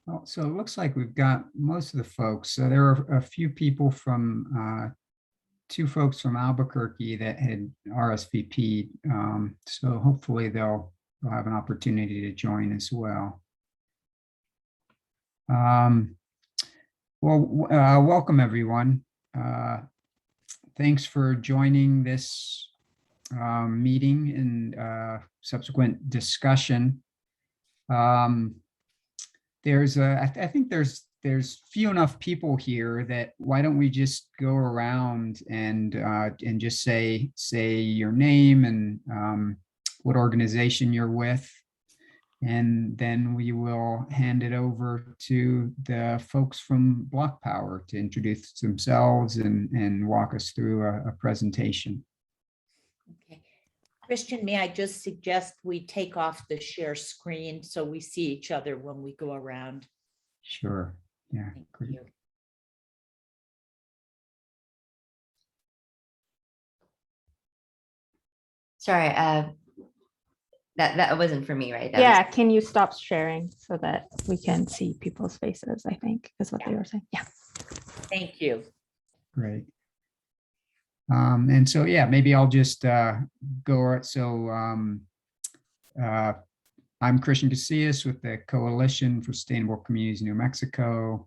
Well, so it looks like we've got most of the folks. So there are a few people two folks from Albuquerque that had RSVP'd. So hopefully they'll have an opportunity to join as well. Welcome everyone. Thanks for joining this meeting and subsequent discussion. I think there's few enough people here that why don't we just go around and just say your name and what organization you're with, and then we will hand it over to the folks from Blocpower to introduce themselves and walk us through a presentation. Okay. Christian, may I just suggest we take off the share screen so we see each other when we go around? Sure. Yeah. Thank Great. you. Sorry, that wasn't for me, right? Yeah, can you stop sharing so that we can see people's faces, I think is what they were saying. Yeah. Thank you. Great. And so, yeah, maybe I'll just go. So I'm Christian Casillas with the Coalition for Sustainable Communities in New Mexico.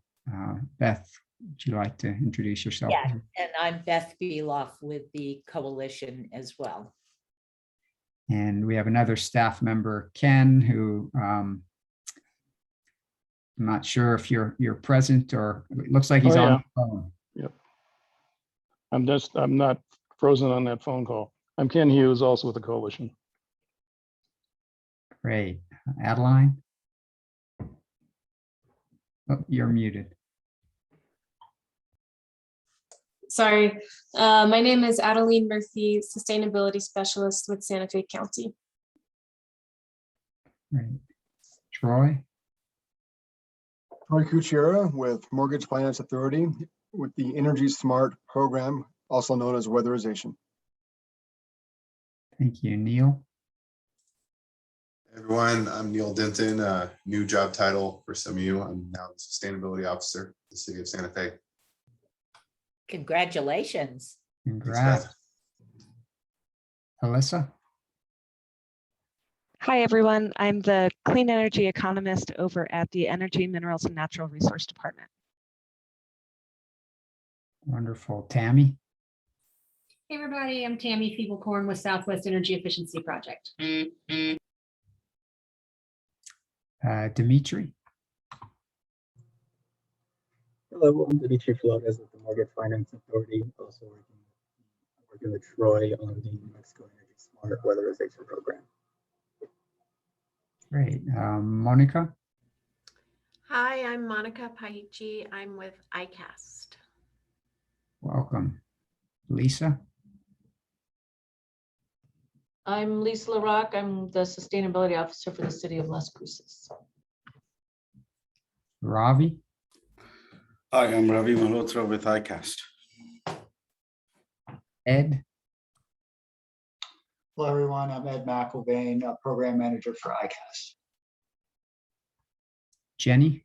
Beth, would you like to introduce yourself? Yeah, and I'm Beth Beloff with the Coalition as well. And we have another staff member, Ken, who I'm not sure if you're present, or it looks like he's on the phone. Yep. I'm not frozen on that phone call. I'm Ken Hughes, also with the Coalition. Great. Adeline? Oh, you're muted. Sorry, my name is Adeline Murphy, Sustainability Specialist with Santa Fe County. Great. Troy? Troy Kuchera with Mortgage Finance Authority with the Energy Smart program, also known as weatherization. Thank you. Neil? Hey everyone, I'm Neil Denton, new job title for some of you. I'm now the Sustainability Officer of the City of Santa Fe. Congratulations. Congrats. Alyssa? Hi, everyone. I'm the Clean Energy Economist over at the Energy, Minerals, and Natural Resource Department. Wonderful. Tammy? Hey everybody, I'm Tammy Feeble-Corn with Southwest Energy Efficiency Project. Dimitri? Hello, I'm Dimitri Flores with the Mortgage Finance Authority, also working with Troy on the New Mexico Energy Smart weatherization program. Great. Monica? Hi, I'm Monica Paichi. I'm with ICAST. Welcome. Lisa? I'm Lisa LaRock. I'm the Sustainability Officer for the City of Las Cruces. Ravi? Hi, I'm Ravi Malhotra with ICAST. Ed? Hello, everyone. I'm Ed McElvain, Program Manager for ICAST. Jenny?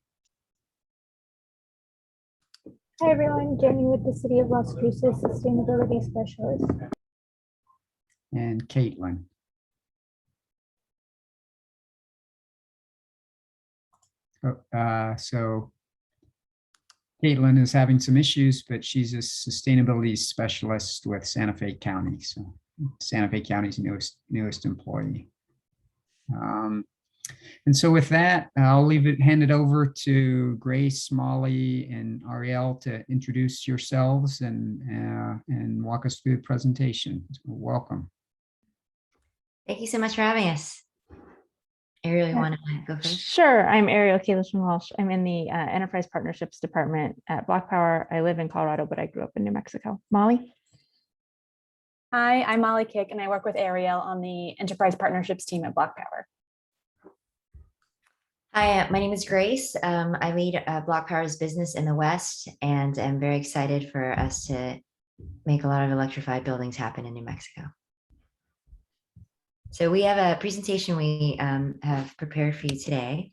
Hi, everyone. Jenny with the City of Las Cruces, Sustainability Specialist. And Caitlin? So Caitlin is having some issues, but she's a sustainability specialist with Santa Fe County. So Santa Fe County's newest employee. And so with that, I'll hand it over to Grace, Molly, and Ariel to introduce yourselves and walk us through the presentation. So welcome. Thank you so much for having us. Ariel, you want to go first? Sure. I'm Ariel Kalish-Walsh. I'm in the Enterprise Partnerships Department at Blocpower. I live in Colorado, but I grew up in New Mexico. Molly? Hi, I'm Molly Kick, and I work with Ariel on the Enterprise Partnerships team at Blocpower. Hi, my name is Grace. I lead Blockpower's business in the West, and I'm very excited for us to make a lot of electrified buildings happen in New Mexico. So we have a presentation we have prepared for you today.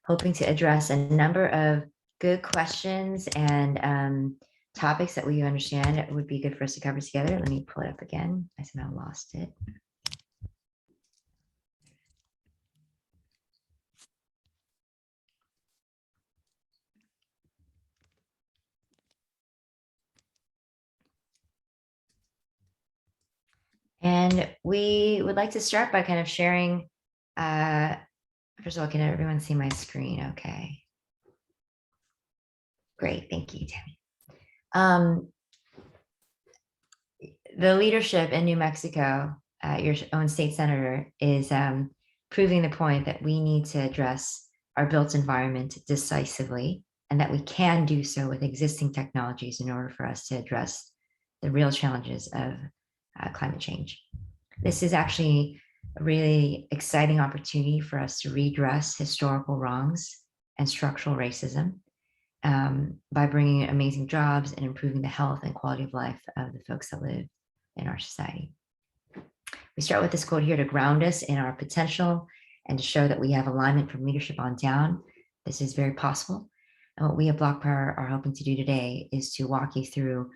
hoping to address a number of good questions and topics that we understand would be good for us to cover together. Let me pull it up again. I somehow lost it. And we would like to start by kind of sharing, first of all, can everyone see my screen? Okay. Great, thank you, Tammy. The leadership in New Mexico, your own state senator, is proving the point that we need to address our built environment decisively, and that we can do so with existing technologies in order for us to address the real challenges of climate change. This is actually a really exciting opportunity for us to redress historical wrongs and structural racism by bringing amazing jobs and improving the health and quality of life of the folks that live in our society. We start with this quote here to ground us in our potential and to show that we have alignment from leadership on down. This is very possible. And what we at Blocpower are hoping to do today is to walk you through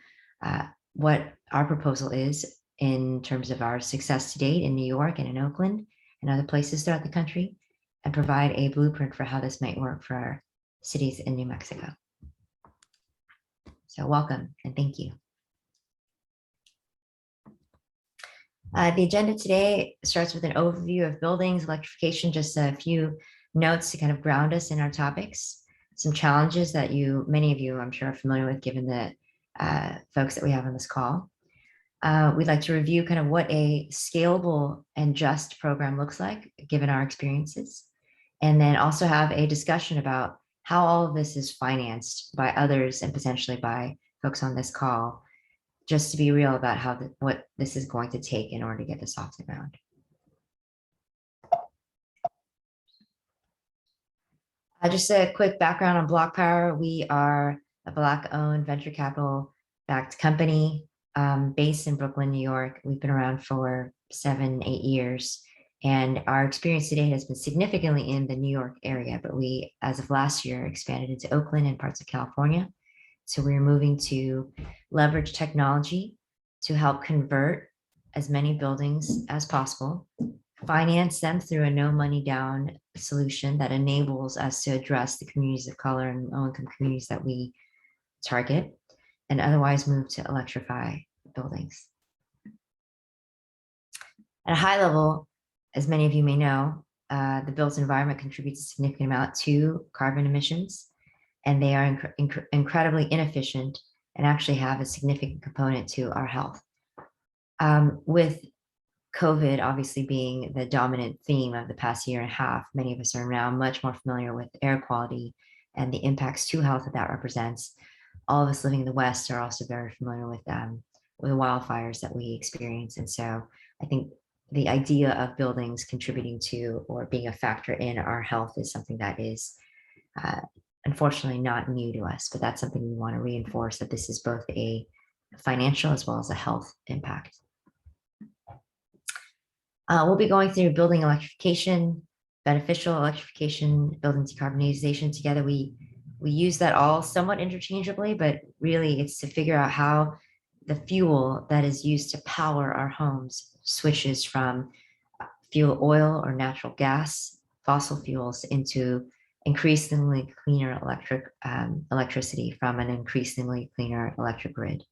what our proposal is in terms of our success to date in New York and in Oakland and other places throughout the country, and provide a blueprint for how this might work for our cities in New Mexico. So welcome and thank you. The agenda today starts with an overview of buildings, electrification, just a few notes to kind of ground us in our topics, some challenges that many of you I'm sure are familiar with given the folks that we have on this call. We'd like to review kind of what a scalable and just program looks like given our experiences, and then also have a discussion about how all of this is financed by others and potentially by folks on this call, just to be real about what this is going to take in order to get this off the ground. Just a quick background on Blocpower. We are a Black-owned venture capital-backed company based in Brooklyn, New York. We've been around for 7-8 years, and our experience today has been significantly in the New York area, but we, as of last year, expanded into Oakland and parts of California. So we're moving to leverage technology to help convert as many buildings as possible, finance them through a no money down solution that enables us to address the communities of color and low-income communities that we target, and otherwise move to electrify buildings. At a high level, as many of you may know, the built environment contributes a significant amount to carbon emissions, and they are incredibly inefficient and actually have a significant component to our health. With COVID obviously being the dominant theme of the past year and a half, many of us are now much more familiar with air quality and the impacts to health that represents. All of us living in the West are also very familiar with the wildfires that we experience. And so I think the idea of buildings contributing to or being a factor in our health is something that is unfortunately not new to us, but that's something we want to reinforce, that this is both a financial as well as a health impact. We'll be going through building electrification, beneficial electrification, building decarbonization together. We use that all somewhat interchangeably, but really it's to figure out how the fuel that is used to power our homes switches from fuel oil or natural gas, fossil fuels, into increasingly cleaner electricity from an increasingly cleaner electric grid.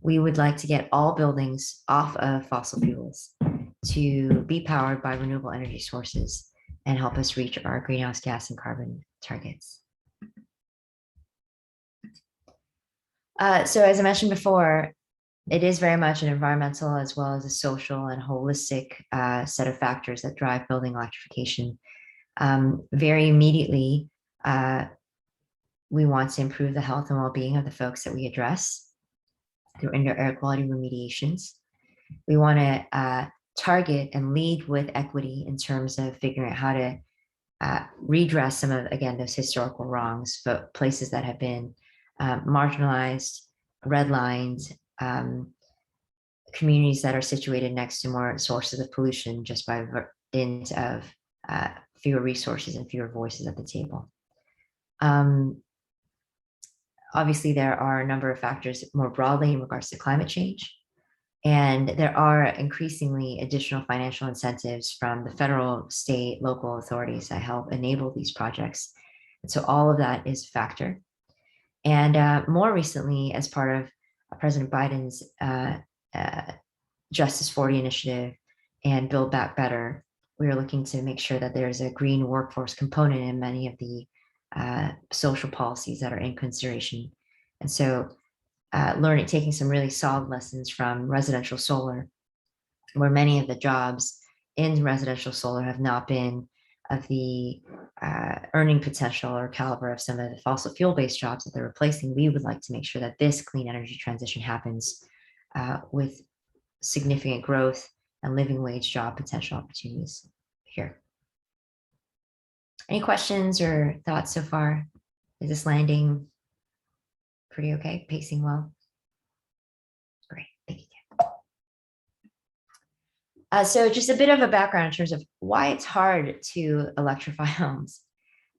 We would like to get all buildings off of fossil fuels to be powered by renewable energy sources and help us reach our greenhouse gas and carbon targets. So as I mentioned before, it is very much an environmental as well as a social and holistic set of factors that drive building electrification. Very immediately, we want to improve the health and well-being of the folks that we address through indoor air quality remediations. We want to target and lead with equity in terms of figuring out how to redress some of, again, those historical wrongs, but places that have been marginalized, redlined, communities that are situated next to more sources of pollution just by dint of fewer resources and fewer voices at the table. Obviously, there are a number of factors more broadly in regards to climate change. And there are increasingly additional financial incentives from the federal, state, local authorities that help enable these projects. And so all of that is a factor. And more recently, as part of President Biden's Justice 40 initiative and Build Back Better, we are looking to make sure that there's a green workforce component in many of the social policies that are in consideration. And so taking some really solid lessons from residential solar, where many of the jobs in residential solar have not been of the earning potential or caliber of some of the fossil fuel-based jobs that they're replacing. We would like to make sure that this clean energy transition happens with significant growth and living wage job potential opportunities here. Any questions or thoughts so far? Is this landing pretty okay? Pacing well? Great, thank you. So just a bit of a background in terms of why it's hard to electrify homes.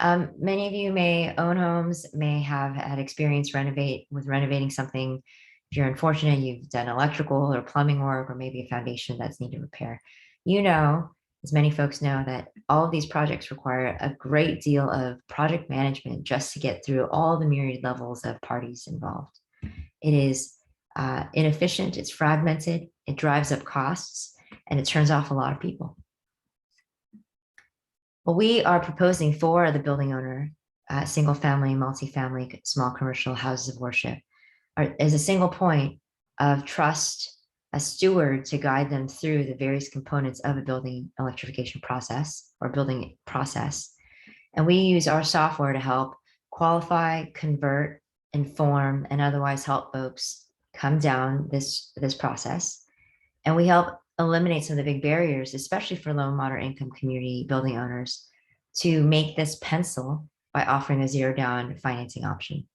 Many of you may own homes, may have had experience renovating something. If you're unfortunate, you've done electrical or plumbing work, or maybe a foundation that's needed repair. You know, as many folks know, that all of these projects require a great deal of project management just to get through all the myriad levels of parties involved. It is inefficient, it's fragmented, it drives up costs, and it turns off a lot of people. What we are proposing for the building owner, single family, multifamily, small commercial houses of worship, is a single point of trust, a steward to guide them through the various components of a building electrification process or building process. And we use our software to help qualify, convert, inform, and otherwise help folks come down this process. And we help eliminate some of the big barriers, especially for low and moderate income community building owners, to make this pencil by offering a zero down financing option.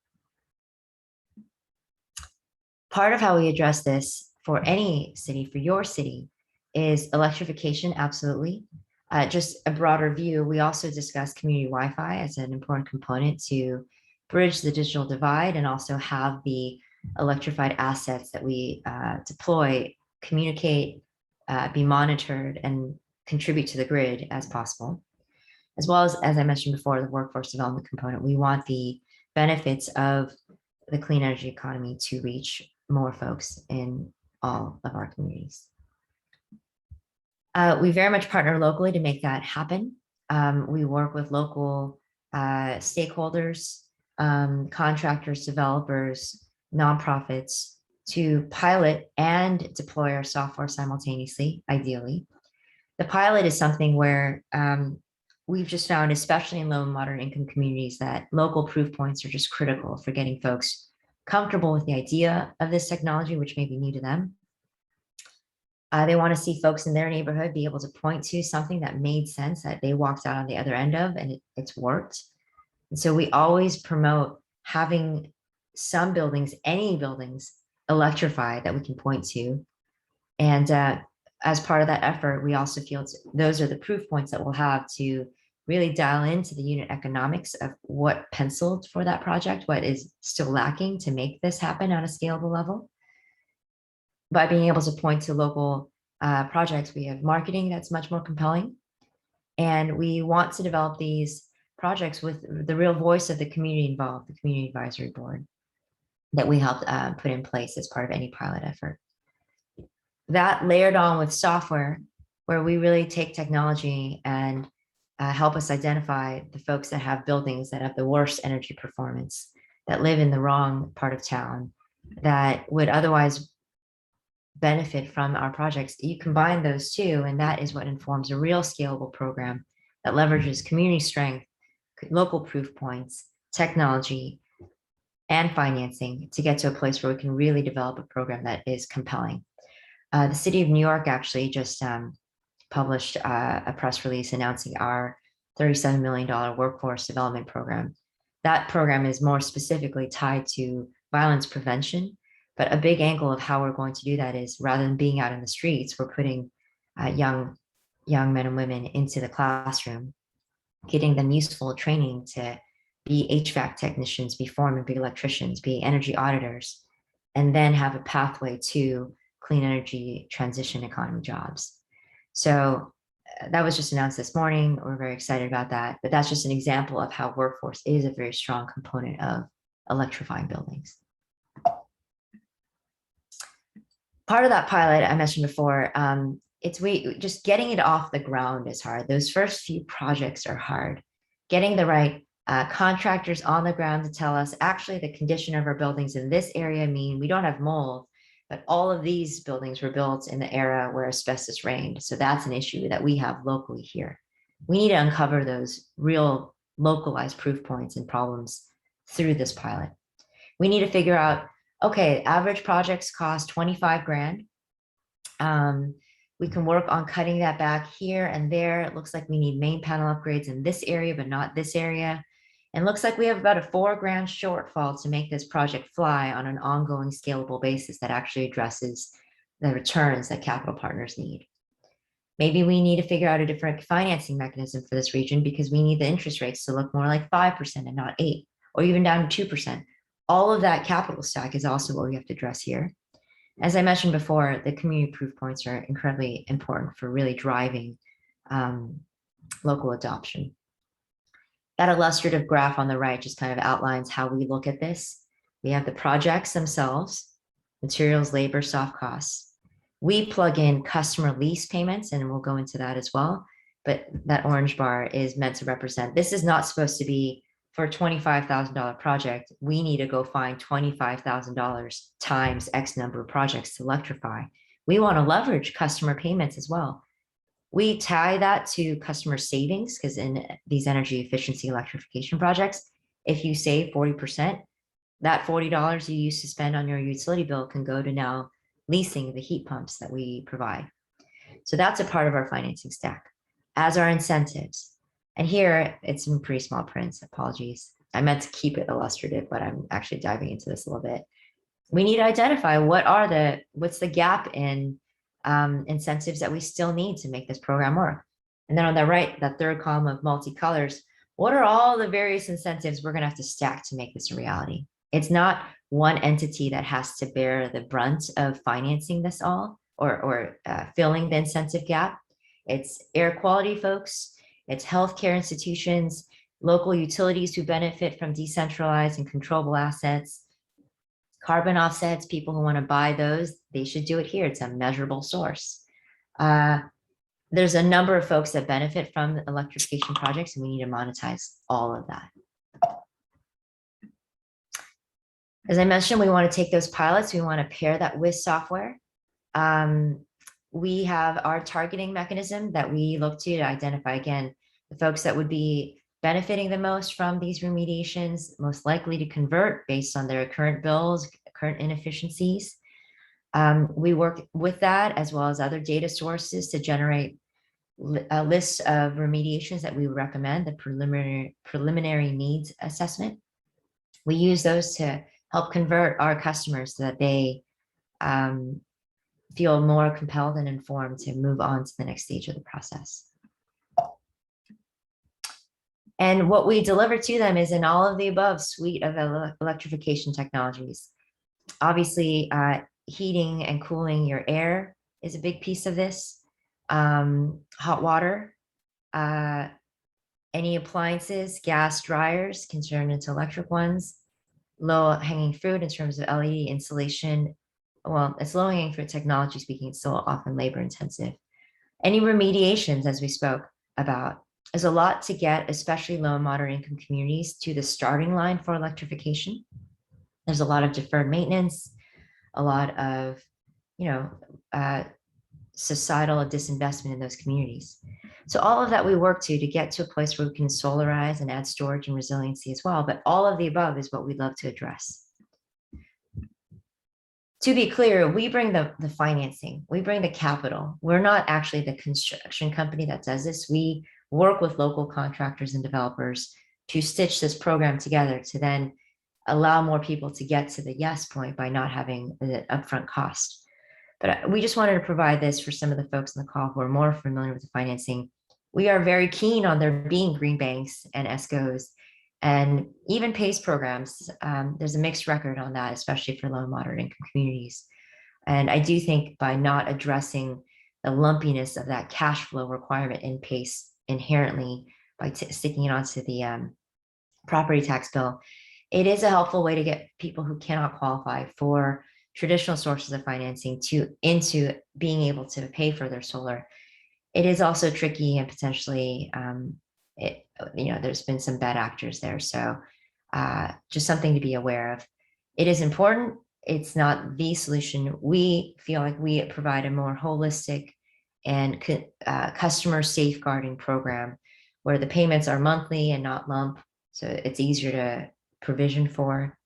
Part of how we address this for any city, for your city, is electrification, absolutely. Just a broader view, we also discuss community Wi-Fi as an important component to bridge the digital divide and also have the electrified assets that we deploy communicate, be monitored, and contribute to the grid as possible. As well as I mentioned before, the workforce development component. We want the benefits of the clean energy economy to reach more folks in all of our communities. We very much partner locally to make that happen. We work with local stakeholders, contractors, developers, nonprofits to pilot and deploy our software simultaneously, ideally. The pilot is something where we've just found, especially in low and moderate income communities, that local proof points are just critical for getting folks comfortable with the idea of this technology, which may be new to them. They want to see folks in their neighborhood be able to point to something that made sense, that they walked out on the other end of, and it's worked. And so we always promote having some buildings, any buildings, electrified that we can point to. And as part of that effort, we also feel those are the proof points that we'll have to really dial into the unit economics of what penciled for that project, what is still lacking to make this happen on a scalable level. By being able to point to local projects, we have marketing that's much more compelling. And we want to develop these projects with the real voice of the community involved, the community advisory board that we helped put in place as part of any pilot effort. That layered on with software, where we really take technology and help us identify the folks that have buildings that have the worst energy performance, that live in the wrong part of town, that would otherwise benefit from our projects. You combine those two, and that is what informs a real scalable program that leverages community strength, local proof points, technology, and financing to get to a place where we can really develop a program that is compelling. The city of New York actually just published a press release announcing our $37 million workforce development program. That program is more specifically tied to violence prevention, but a big angle of how we're going to do that is, rather than being out in the streets, we're putting young men and women into the classroom getting them useful training to be HVAC technicians, be foremen, be electricians, be energy auditors, and then have a pathway to clean energy transition economy jobs. So that was just announced this morning. We're very excited about that, but that's just an example of how workforce is a very strong component of electrifying buildings. Part of that pilot I mentioned before, just getting it off the ground is hard. Those first few projects are hard. Getting the right contractors on the ground to tell us, actually, the condition of our buildings in this area mean we don't have mold, but all of these buildings were built in the era where asbestos reigned. So that's an issue that we have locally here. We need to uncover those real localized proof points and problems through this pilot. We need to figure out, okay, average projects cost 25 grand. We can work on cutting that back here and there. It looks like we need main panel upgrades in this area, but not this area. And looks like we have about a $4 grand shortfall to make this project fly on an ongoing scalable basis that actually addresses the returns that capital partners need. Maybe we need to figure out a different financing mechanism for this region because we need the interest rates to look more like 5% and not 8%, or even down to 2%. All of that capital stack is also what we have to address here. As I mentioned before, the community proof points are incredibly important for really driving local adoption. That illustrative graph on the right just kind of outlines how we look at this. We have the projects themselves, materials, labor, soft costs. We plug in customer lease payments, and we'll go into that as well. But that orange bar is meant to represent, this is not supposed to be for a $25,000 project. We need to go find $25,000 times X number of projects to electrify. We want to leverage customer payments as well. We tie that to customer savings because in these energy efficiency electrification projects, if you save 40%, that $40 you used to spend on your utility bill can go to now leasing the heat pumps that we provide. So that's a part of our financing stack, as are incentives. And here it's in pretty small prints, apologies. I meant to keep it illustrative, but I'm actually diving into this a little bit. We need to identify what's the gap in incentives that we still need to make this program work. And then on the right, that third column of multicolors, what are all the various incentives we're gonna have to stack to make this a reality? It's not one entity that has to bear the brunt of financing this all or filling the incentive gap. It's air quality folks, it's healthcare institutions, local utilities who benefit from decentralized and controllable assets, carbon offsets, people who want to buy those, they should do it here. It's a measurable source. There's a number of folks that benefit from electrification projects, and we need to monetize all of that. As I mentioned, we want to take those pilots, we want to pair that with software. We have our targeting mechanism that we look to identify, again, the folks that would be benefiting the most from these remediations, most likely to convert based on their current bills, current inefficiencies. We work with that as well as other data sources to generate a list of remediations that we would recommend, the preliminary needs assessment. We use those to help convert our customers so that they feel more compelled and informed to move on to the next stage of the process. And what we deliver to them is an all of the above suite of electrification technologies. Obviously, heating and cooling your air is a big piece of this. Hot water, any appliances, gas dryers can turn into electric ones. Low hanging fruit in terms of LED installation. Well, it's low hanging fruit technology speaking, it's still often labor intensive. Any remediations, as we spoke about, is a lot to get, especially low and moderate income communities, to the starting line for electrification. There's a lot of deferred maintenance, a lot of, societal disinvestment in those communities. So all of that we work to get to a place where we can solarize and add storage and resiliency as well. But all of the above is what we'd love to address. To be clear, we bring the financing, we bring the capital. We're not actually the construction company that does this. We work with local contractors and developers to stitch this program together to then allow more people to get to the yes point by not having the upfront cost. But we just wanted to provide this for some of the folks in the call who are more familiar with the financing. we are very keen on there being green banks and ESCOs and even PACE programs. There's a mixed record on that, especially for low and moderate income communities. And I do think by not addressing the lumpiness of that cash flow requirement in PACE inherently by sticking it onto the property tax bill, it is a helpful way to get people who cannot qualify for traditional sources of financing into being able to pay for their solar. It is also tricky and potentially, there's been some bad actors there. So just something to be aware of. It is important. It's not the solution. We feel like we provide a more holistic and customer safeguarding program where the payments are monthly and not lump. So it's easier to provision for.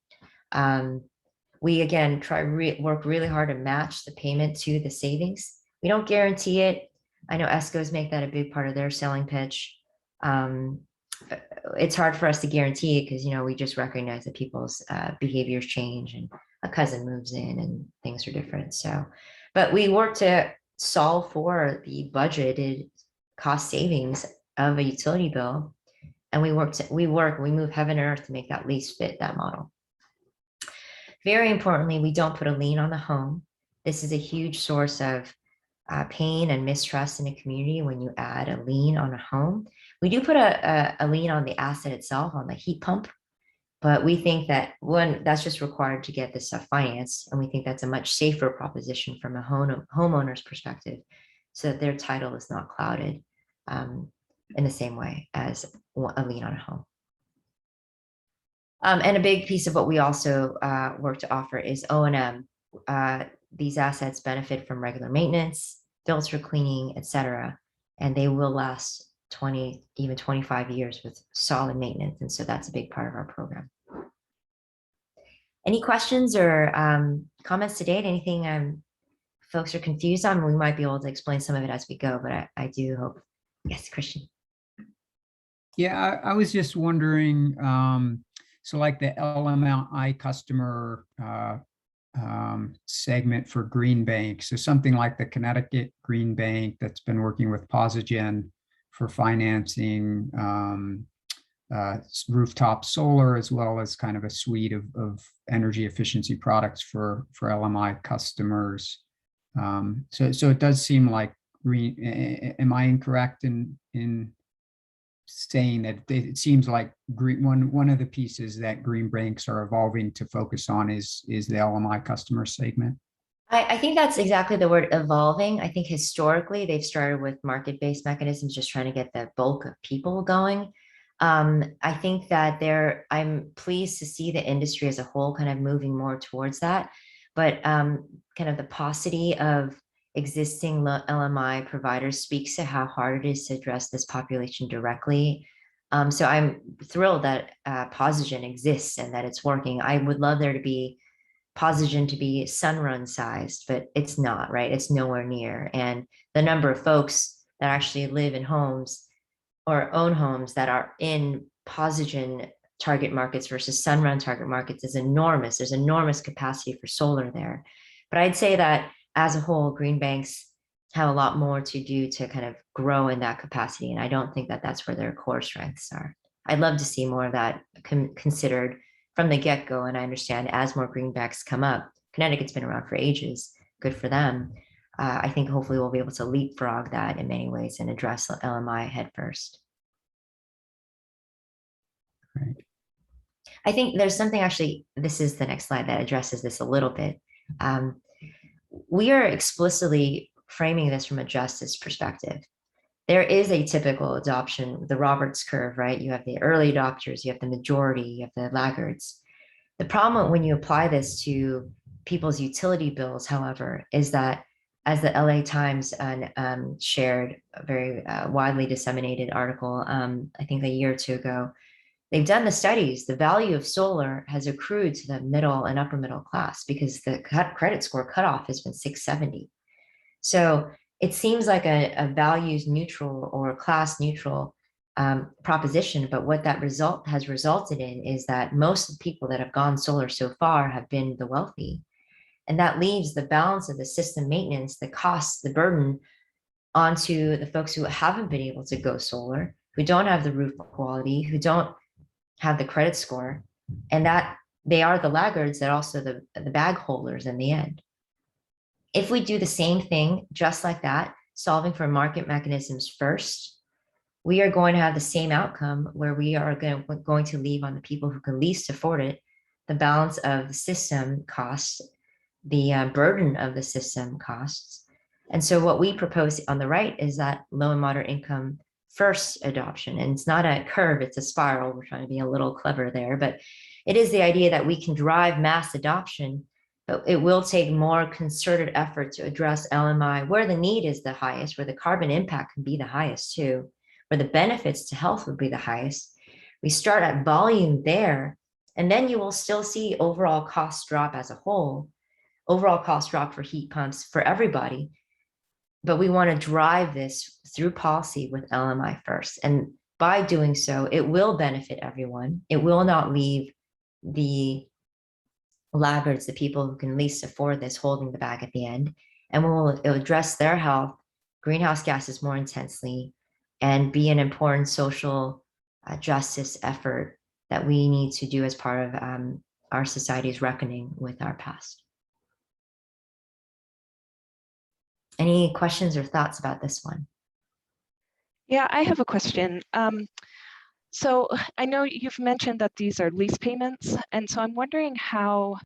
We again work really hard to match the payment to the savings. We don't guarantee it. I know ESCOs make that a big part of their selling pitch. It's hard for us to guarantee it because, we just recognize that people's behaviors change and a cousin moves in and things are different. So, but we work to solve for the budgeted cost savings of a utility bill. And we move heaven and earth to make that lease fit that model. Very importantly, we don't put a lien on the home. This is a huge source of pain and mistrust in a community when you add a lien on a home. We do put a lien on the asset itself, on the heat pump, but we think that that's just required to get this stuff financed. And we think that's a much safer proposition from a homeowner's perspective so that their title is not clouded in the same way as a lien on a home. And a big piece of what we also work to offer is O&M. These assets benefit from regular maintenance, filter cleaning, etc., and they will last 20, even 25 years with solid maintenance. And so that's a big part of our program. Any questions or comments to date? Anything folks are confused on? We might be able to explain some of it as we go, but I do hope. Yes, Christian. Yeah, I was just wondering, so like the LMI customer segment for Green Bank, so something like the Connecticut Green Bank that's been working with Posigen for financing rooftop solar, as well as kind of a suite of energy efficiency products for LMI customers. So it does seem like am I incorrect in saying that it seems like one of the pieces that green banks are evolving to focus on is the LMI customer segment? I think that's exactly the word, evolving. I think historically they've started with market-based mechanisms, just trying to get the bulk of people going. I think that I'm pleased to see the industry as a whole kind of moving more towards that, but kind of the paucity of existing LMI providers speaks to how hard it is to address this population directly. So I'm thrilled that Posigen exists and that it's working. I would love there to be Posigen to be Sunrun sized, but it's not, right? It's nowhere near. And the number of folks that actually live in homes or own homes that are in Posigen target markets versus Sunrun target markets is enormous. There's enormous capacity for solar there. But I'd say that as a whole, green banks have a lot more to do to kind of grow in that capacity. And I don't think that that's where their core strengths are. I'd love to see more of that considered from the get-go. And I understand as more greenbacks come up, Connecticut's been around for ages, good for them. I think hopefully we'll be able to leapfrog that in many ways and address LMI head first. Right. I think there's something actually, this is the next slide that addresses this a little bit. We are explicitly framing this from a justice perspective. There is a typical adoption, the Roberts curve, right? You have the early adopters, you have the majority, you have the laggards. The problem when you apply this to people's utility bills, however, is that as the LA Times shared a very widely disseminated article, I think a year or two ago, they've done the studies. The value of solar has accrued to the middle and upper middle class because the credit score cutoff has been 670. So it seems like a values neutral or class neutral proposition, but what that has resulted in is that most of the people that have gone solar so far have been the wealthy. And that leaves the balance of the system maintenance, the costs, the burden onto the folks who haven't been able to go solar, who don't have the roof quality, who don't have the credit score, and that they are the laggards that are also the bag holders in the end. If we do the same thing, just like that, solving for market mechanisms first, we are going to have the same outcome where we are going to leave on the people who can least afford it, the balance of the system costs, the burden of the system costs. And so what we propose on the right is that low and moderate income first adoption. And it's not a curve, it's a spiral. We're trying to be a little clever there, but it is the idea that we can drive mass adoption, but it will take more concerted effort to address LMI where the need is the highest, where the carbon impact can be the highest too, where the benefits to health would be the highest. We start at volume there, and then you will still see overall cost drop as a whole, overall cost drop for heat pumps for everybody. But we want to drive this through policy with LMI first. And by doing so, it will benefit everyone. It will not leave the laggards, the people who can least afford this, holding the bag at the end. And it'll address their health, greenhouse gases more intensely, and be an important social justice effort that we need to do as part of our society's reckoning with our past. Any questions or thoughts about this one? Yeah, I have a question. So I know you've mentioned that these are lease payments, and so I'm wondering how,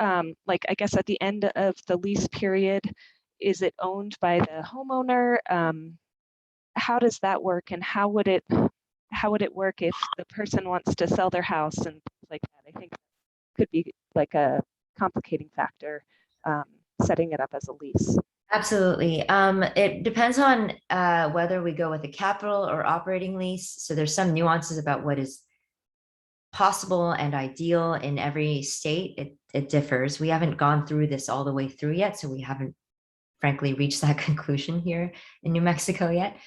like, I guess at the end of the lease period, is it owned by the homeowner? How does that work, and how would it work if the person wants to sell their house and things like that? I think could be like a complicating factor, setting it up as a lease. Absolutely. It depends on whether we go with a capital or operating lease. So there's some nuances about what is possible and ideal in every state. It differs. We haven't gone through this all the way through yet, so we haven't, frankly, reached that conclusion here in New Mexico yet.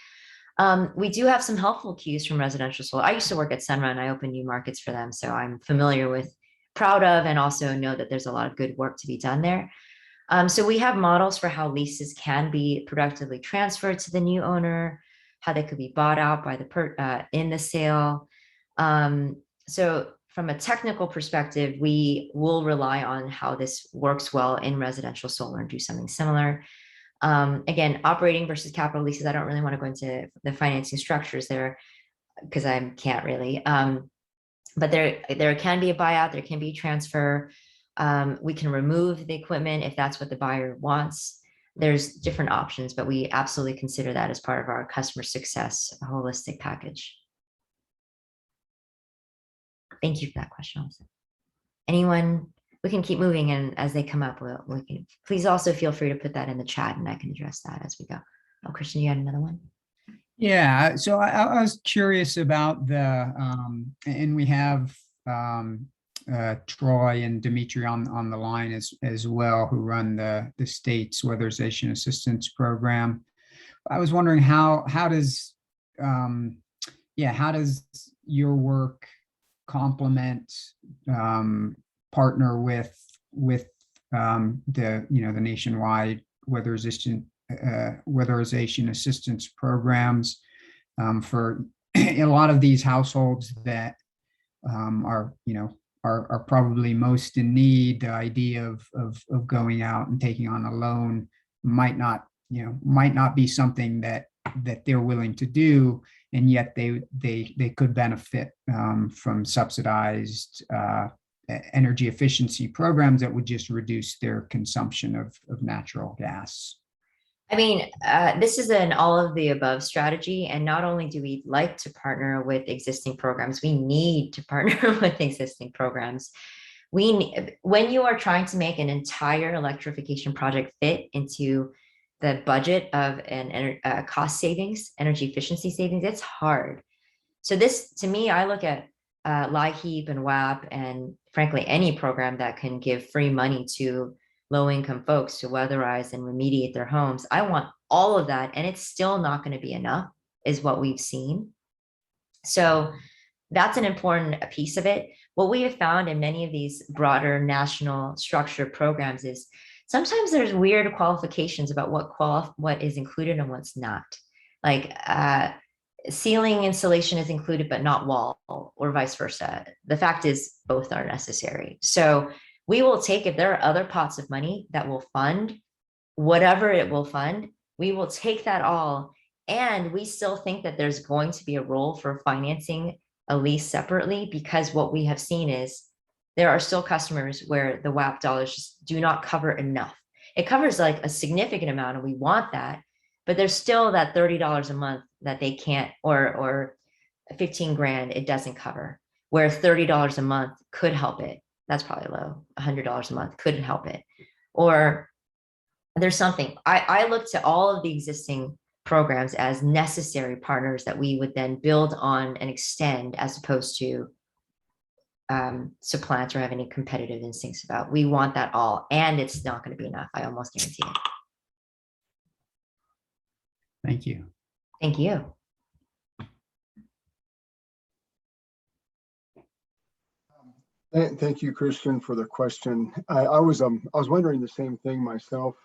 We do have some helpful cues from residential solar. I used to work at Sunrun. I opened new markets for them, so I'm familiar with, proud of, and also know that there's a lot of good work to be done there. So we have models for how leases can be productively transferred to the new owner, how they could be bought out by the in the sale. So from a technical perspective, we will rely on how this works well in residential solar and do something similar. Again, operating versus capital leases, I don't really want to go into the financing structures there because I can't really. But there can be a buyout, there can be a transfer. We can remove the equipment if that's what the buyer wants. There's different options, but we absolutely consider that as part of our customer success holistic package. Thank you for that question also. Anyone, we can keep moving, and as they come up, we can, please also feel free to put that in the chat and I can address that as we go. Oh, Christian, you had another one? Yeah, so I was curious about the, and we have Troy and Dimitri on the line as well, who run the state's weatherization assistance program. I was wondering how does your work complement, partner with the the nationwide weatherization assistance programs for a lot of these households that are probably most in need. The idea of going out and taking on a loan might not be something that they're willing to do, and yet they could benefit from subsidized energy efficiency programs that would just reduce their consumption of natural gas. I mean, this is an all of the above strategy. And not only do we like to partner with existing programs, we need to partner with existing programs. When you are trying to make an entire electrification project fit into the budget of an cost savings, energy efficiency savings, it's hard. So this, to me, I look at LIHEAP and WAP, and frankly, any program that can give free money to low-income folks to weatherize and remediate their homes. I want all of that, and it's still not going to be enough, is what we've seen. So that's an important piece of it. What we have found in many of these broader national structured programs is sometimes there's weird qualifications about what is included and what's not. Like ceiling insulation is included, but not wall, or vice versa. The fact is both are necessary. So we will take, if there are other pots of money that will fund whatever it will fund, we will take that all. And we still think that there's going to be a role for financing a lease separately, because what we have seen is there are still customers where the WAP dollars just do not cover enough. It covers like a significant amount, and we want that, but there's still that $30 a month that they can't, or 15 grand it doesn't cover, where $30 a month could help it. That's probably low. $100 a month could help it. Or there's something, I look to all of the existing programs as necessary partners that we would then build on and extend, as opposed to supplant or have any competitive instincts about. We want that all, and it's not going to be enough. I almost guarantee it. Thank you. Thank you. Thank you, Christian, for the question. I was wondering the same thing myself,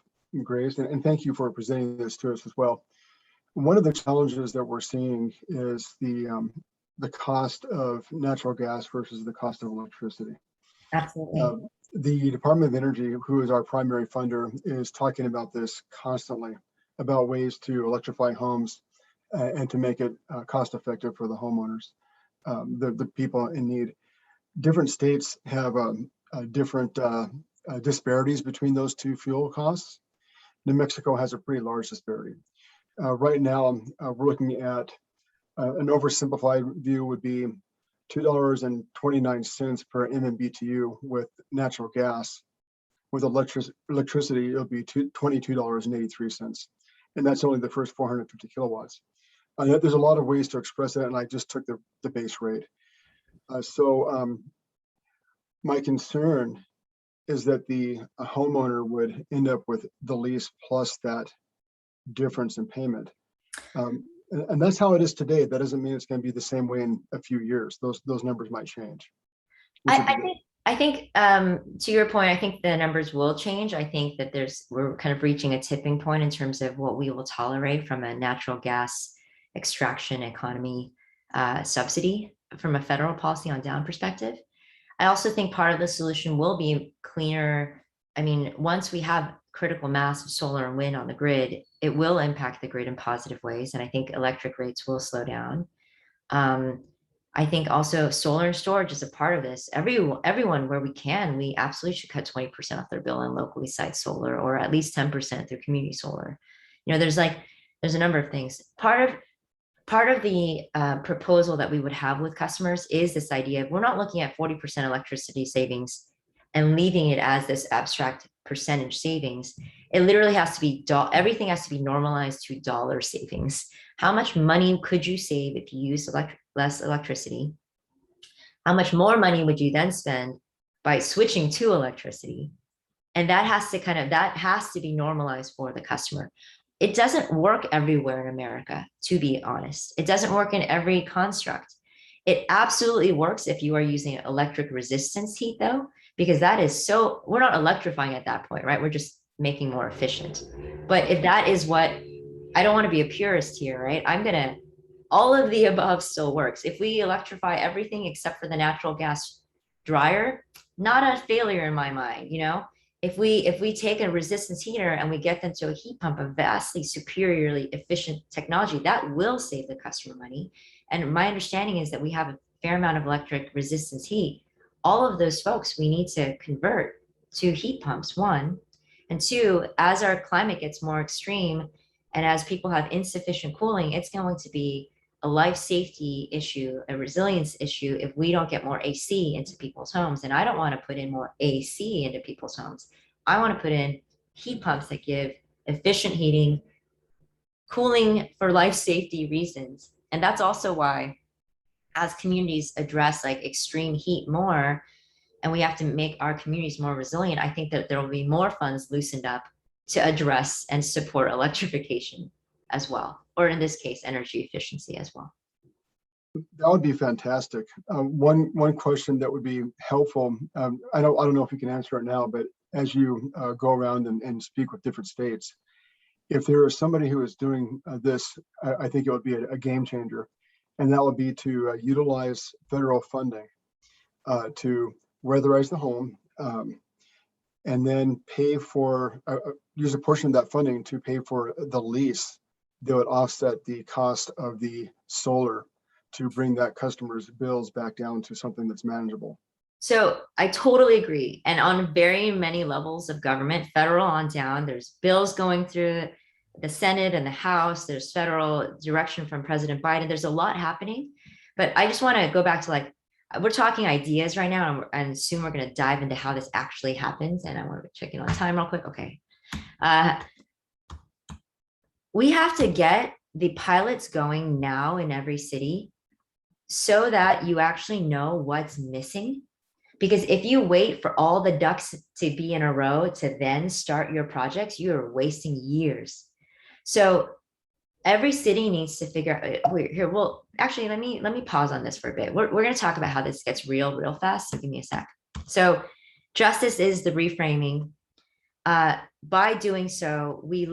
Grace, and thank you for presenting this to us as well. One of the challenges that we're seeing is the cost of natural gas versus the cost of electricity. Absolutely. The Department of Energy, who is our primary funder, is talking about this constantly, about ways to electrify homes and to make it cost effective for the homeowners, the people in need. Different states have different disparities between those two fuel costs. New Mexico has a pretty large disparity. Right now, we're looking at an oversimplified view would be $2.29 per MMBTU with natural gas. With electricity, it'll be $22.83. And that's only the first 450 kilowatts. There's a lot of ways to express that, and I just took the base rate. My concern is that the homeowner would end up with the lease plus that difference in payment. And that's how it is today. That doesn't mean it's going to be the same way in a few years. Those numbers might change. I think to your point, I think the numbers will change. I think that we're kind of reaching a tipping point in terms of what we will tolerate from a natural gas extraction economy subsidy from a federal policy on down perspective. I also think part of the solution will be cleaner. I mean, once we have critical mass of solar and wind on the grid, it will impact the grid in positive ways. And I think electric rates will slow down. I think also solar and storage is a part of this. Everyone where we can, we absolutely should cut 20% off their bill and locally site solar, or at least 10% through community solar. You know, there's a number of things. Part of the proposal that we would have with customers is this idea of, we're not looking at 40% electricity savings and leaving it as this abstract percentage savings. It literally has to be, everything has to be normalized to dollar savings. How much money could you save if you use less electricity? How much more money would you then spend by switching to electricity? And that has to be normalized for the customer. It doesn't work everywhere in America, to be honest. It doesn't work in every construct. It absolutely works if you are using electric resistance heat, though, because that is we're not electrifying at that point, right? We're just making more efficient. But if that is what, I don't want to be a purist here, right? All of the above still works. If we electrify everything except for the natural gas dryer, not a failure in my mind, you know? If we take a resistance heater and we get them to a heat pump, a vastly superiorly efficient technology, that will save the customer money. And my understanding is that we have a fair amount of electric resistance heat. All of those folks we need to convert to heat pumps, one. And two, as our climate gets more extreme and as people have insufficient cooling, it's going to be a life safety issue, a resilience issue, if we don't get more AC into people's homes. And I don't want to put in more AC into people's homes. I want to put in heat pumps that give efficient heating, cooling for life safety reasons. And that's also why, as communities address like extreme heat more, and we have to make our communities more resilient, I think that there will be more funds loosened up to address and support electrification as well, or in this case, energy efficiency as well. That would be fantastic. One question that would be helpful. I don't know if you can answer it now, but as you go around and speak with different states. If there is somebody who is doing this, I think it would be a game changer. And that would be to utilize federal funding to weatherize the home, and then pay for, use a portion of that funding to pay for the lease that would offset the cost of the solar to bring that customer's bills back down to something that's manageable. So I totally agree. And on very many levels of government, federal on down, there's bills going through the Senate and the House, there's federal direction from President Biden. There's a lot happening, but I just want to go back to, like, we're talking ideas right now, and soon we're going to dive into how this actually happens. And I want to check in on time real quick. Okay. We have to get the pilots going now in every city so that you actually know what's missing. Because if you wait for all the ducks to be in a row to then start your projects, you are wasting years. So every city needs to figure out, here, well, actually, let me pause on this for a bit. We're going to talk about how this gets real fast. So give me a sec. So justice is the reframing. By doing so, we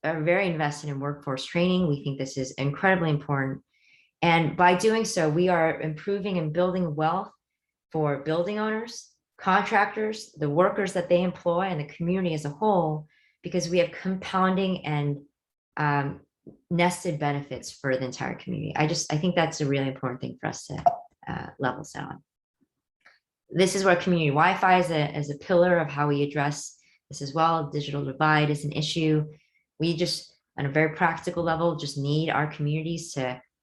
are very invested in workforce training. We think this is incredibly important. And by doing so, we are improving and building wealth for building owners, contractors, the workers that they employ, and the community as a whole, because we have compounding and nested benefits for the entire community. I think that's a really important thing for us to level set on. This is where community Wi-Fi is a pillar of how we address this as well. Digital divide is an issue. We just, on a very practical level, just need our communities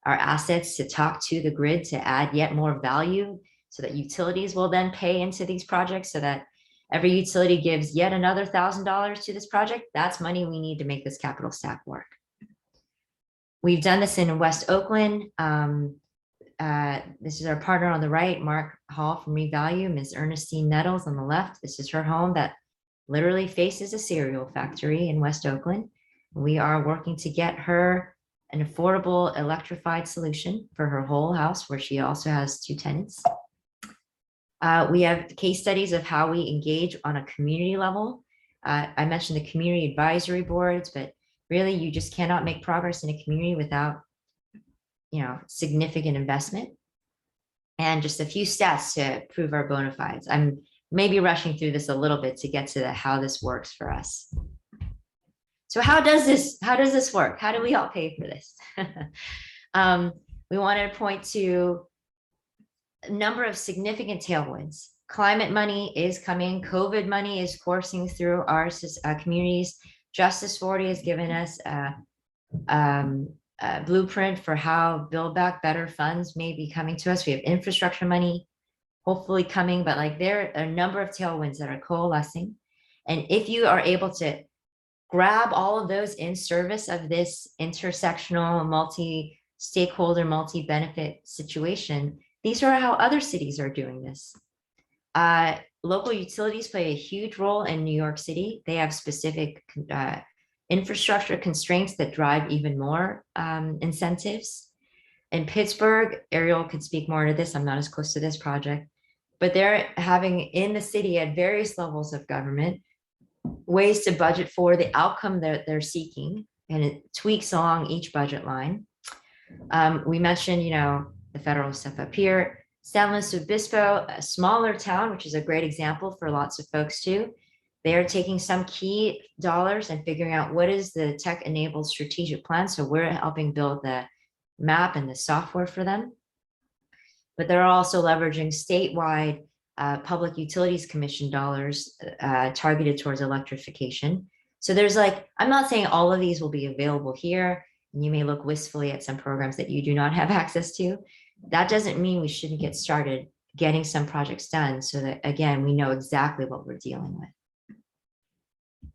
our assets to talk to the grid to add yet more value, so that utilities will then pay into these projects, so that every utility gives yet another $1,000 to this project. That's money we need to make this capital stack work. We've done this in West Oakland. This is our partner on the right, Mark Hall from Revalue, Ms. Ernestine Nettles on the left. This is her home that literally faces a cereal factory in West Oakland. We are working to get her an affordable electrified solution for her whole house, where she also has 2 tenants. We have case studies of how we engage on a community level. I mentioned the community advisory boards, but really you just cannot make progress in a community without, significant investment. And just a few stats to prove our bona fides. I'm maybe rushing through this a little bit to get to how this works for us. So how does this work? How do we all pay for this? We want to point to a number of significant tailwinds. Climate money is coming. COVID money is coursing through our communities. Justice 40 has given us a blueprint for how Build Back Better funds may be coming to us. We have infrastructure money hopefully coming, but there are a number of tailwinds that are coalescing. And if you are able to grab all of those in service of this intersectional, multi-stakeholder, multi-benefit situation, these are how other cities are doing this. Local utilities play a huge role in New York City. They have specific infrastructure constraints that drive even more incentives. In Pittsburgh, Ariel could speak more to this. I'm not as close to this project, but they're having in the city at various levels of government ways to budget for the outcome that they're seeking, and it tweaks along each budget line. We mentioned, the federal stuff up here. San Luis Obispo, a smaller town, which is a great example for lots of folks too. They're taking some key dollars and figuring out what is the tech-enabled strategic plan. So we're helping build the map and the software for them. But they're also leveraging statewide Public Utilities Commission dollars targeted towards electrification. So there's I'm not saying all of these will be available here. And you may look wistfully at some programs that you do not have access to. That doesn't mean we shouldn't get started getting some projects done so that, again, we know exactly what we're dealing with.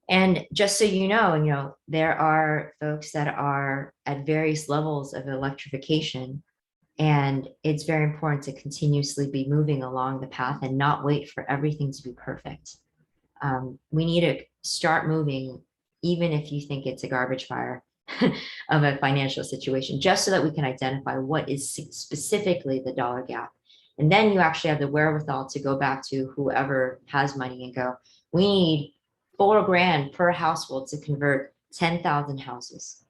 And just so you know, there are folks that are at various levels of electrification, and it's very important to continuously be moving along the path and not wait for everything to be perfect. We need to start moving, even if you think it's a garbage fire of a financial situation, just so that we can identify what is specifically the dollar gap. And then you actually have the wherewithal to go back to whoever has money and go, We need $4,000 per household to convert 10,000 houses.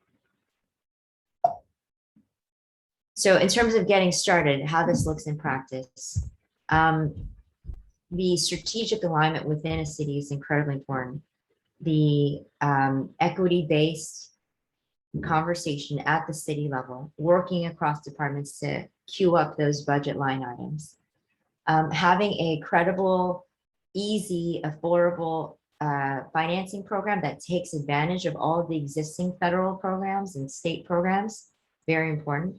So in terms of getting started, how this looks in practice, the strategic alignment within a city is incredibly important. The equity-based conversation at the city level, working across departments to queue up those budget line items. Having a credible, easy, affordable financing program that takes advantage of all of the existing federal programs and state programs, very important.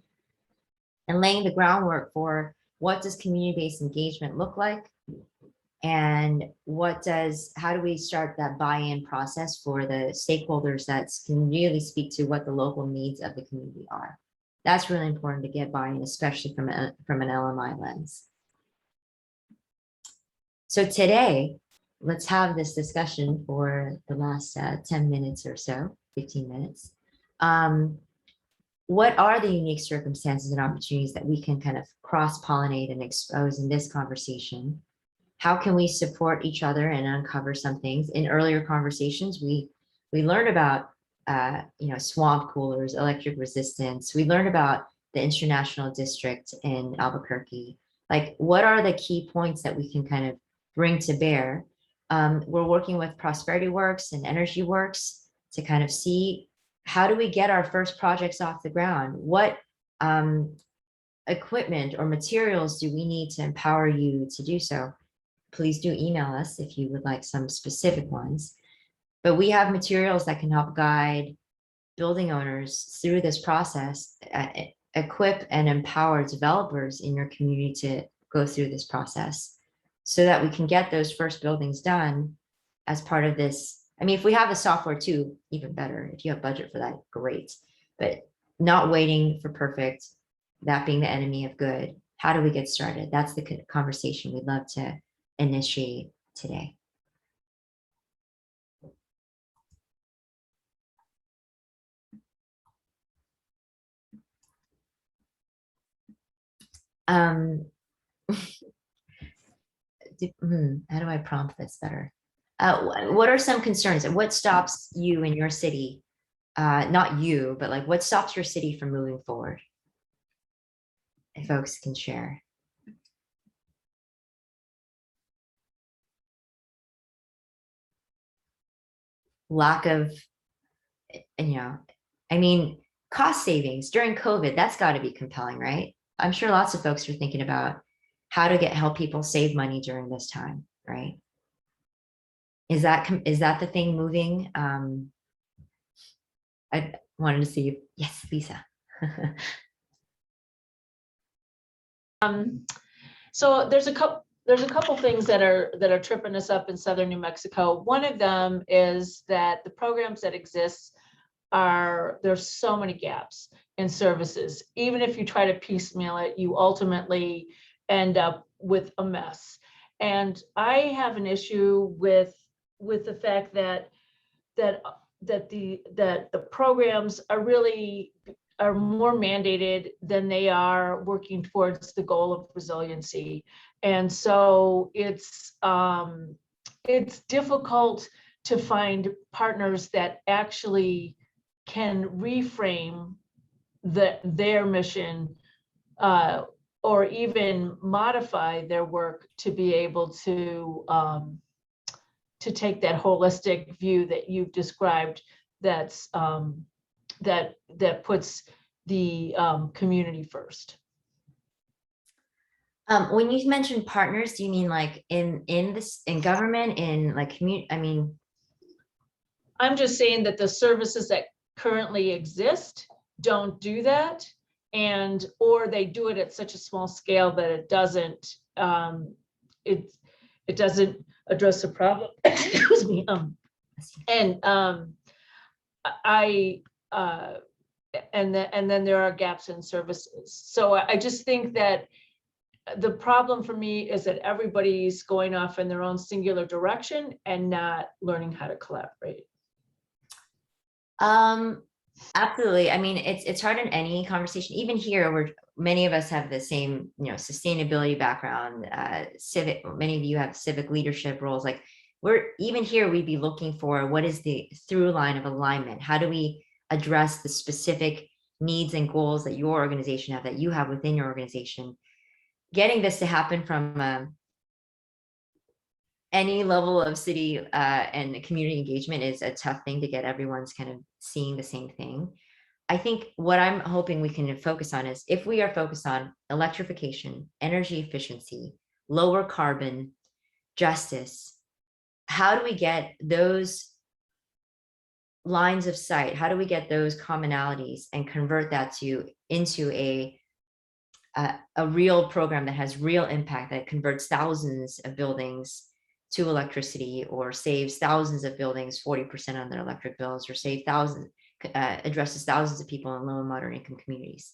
And laying the groundwork for what does community-based engagement look like, and how do we start that buy-in process for the stakeholders that can really speak to what the local needs of the community are. That's really important to get buy-in, especially from an LMI lens. So today, let's have this discussion for the last 10 minutes or so, 15 minutes. What are the unique circumstances and opportunities that we can kind of cross-pollinate and expose in this conversation? How can we support each other and uncover some things? In earlier conversations, we learned about swamp coolers, electric resistance. We learned about the International District in Albuquerque. Like, what are the key points that we can kind of bring to bear? We're working with Prosperity Works and Energy Works to kind of see, how do we get our first projects off the ground? What equipment or materials do we need to empower you to do so? Please do email us if you would like some specific ones. But we have materials that can help guide building owners through this process, equip and empower developers in your community to go through this process so that we can get those first buildings done as part of this. I mean, if we have the software too, even better. If you have budget for that, great. But not waiting for perfect, that being the enemy of good. How do we get started? That's the conversation we'd love to initiate today. How do I prompt this better? What are some concerns and what stops you in your city? Not you, but like what stops your city from moving forward? If folks can share. Lack of, I mean, cost savings during COVID, that's got to be compelling, right? I'm sure lots of folks are thinking about how to help people save money during this time, right? Is that the thing moving? I wanted to see you. Yes, Lisa. So there's a couple things that are tripping us up in southern New Mexico. One of them is that the programs that exist there's so many gaps in services. Even if you try to piecemeal it, you ultimately end up with a mess. And I have an issue with the fact that the programs are more mandated than they are working towards the goal of resiliency. And so it's difficult to find partners that actually can reframe their mission or even modify their work to be able to take that holistic view that you've described that puts the community first. When you mention partners, do you mean like in government, in like community? I mean, I'm just saying that the services that currently exist don't do that, or they do it at such a small scale that it doesn't address the problem. Excuse me. And then there are gaps in services. So I just think that the problem for me is that everybody's going off in their own singular direction and not learning how to collaborate. Absolutely. I mean, it's hard in any conversation, even here where many of us have the same, sustainability background, many of you have civic leadership roles. Like we're even here, we'd be looking for what is the through line of alignment? How do we address the specific needs and goals that your organization have, that you have within your organization? Getting this to happen from any level of city and community engagement is a tough thing to get everyone's kind of seeing the same thing. I think what I'm hoping we can focus on is, if we are focused on electrification, energy efficiency, lower carbon, justice, how do we get those lines of sight? How do we get those commonalities and convert that into a real program that has real impact, that converts thousands of buildings to electricity, or saves thousands of buildings 40% on their electric bills, or addresses thousands of people in low and moderate income communities?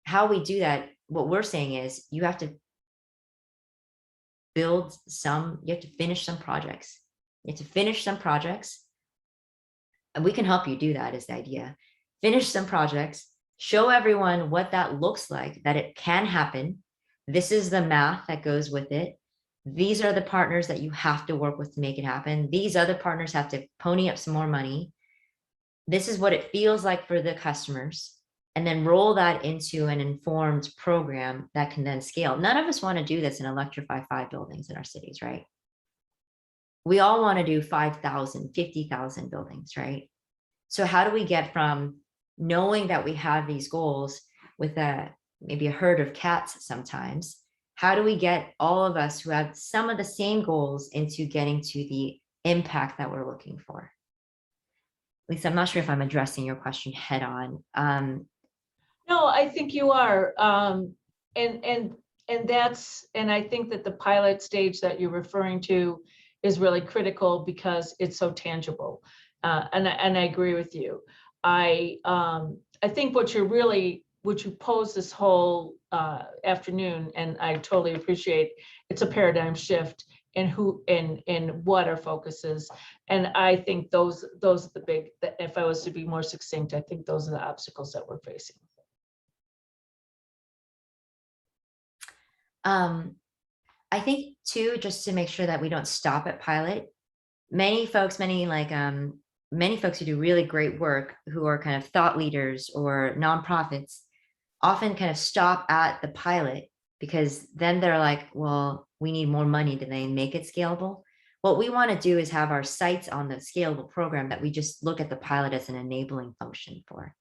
How we do that, what we're saying is, you have to finish some projects. You have to finish some projects, and we can help you do that, is the idea. Finish some projects, show everyone what that looks like, that it can happen. This is the math that goes with it. These are the partners that you have to work with to make it happen. These other partners have to pony up some more money. This is what it feels like for the customers, and then roll that into an informed program that can then scale. None of us want to do this and electrify 5 buildings in our cities, right? We all want to do 5,000, 50,000 buildings, right? So how do we get from knowing that we have these goals with maybe a herd of cats sometimes? How do we get all of us who have some of the same goals into getting to the impact that we're looking for? Lisa, I'm not sure if I'm addressing your question head on. No, I think you are. And I think that the pilot stage that you're referring to is really critical, because it's so tangible. And I agree with you. I think what you pose this whole afternoon, and I totally appreciate, it's a paradigm shift in what our focus is. And I think those are the big, if I was to be more succinct, I think those are the obstacles that we're facing. I think too, just to make sure that we don't stop at pilot, many folks who do really great work, who are kind of thought leaders or nonprofits, often kind of stop at the pilot, because then they're like, well, we need more money to then make it scalable. What we want to do is have our sights on the scalable program, that we just look at the pilot as an enabling function for.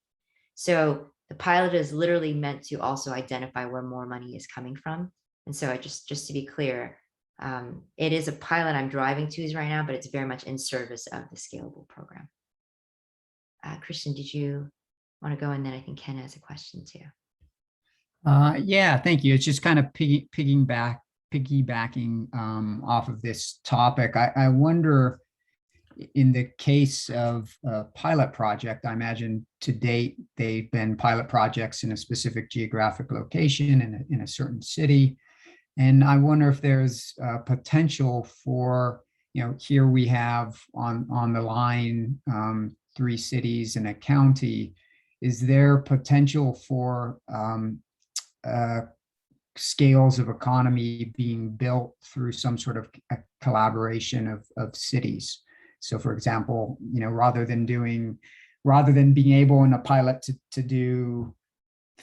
So the pilot is literally meant to also identify where more money is coming from. And so just to be clear, it is a pilot I'm driving to right now, but it's very much in service of the scalable program. Christian, did you want to go? And then I think Ken has a question too. Yeah, thank you. It's just kind of piggybacking off of this topic. I wonder, in the case of a pilot project, I imagine to date they've been pilot projects in a specific geographic location in a certain city. And I wonder if there's potential for, here we have on the line 3 cities and a county. Is there potential for scales of economy being built through some sort of a collaboration of cities? So for example, rather than being able in a pilot to do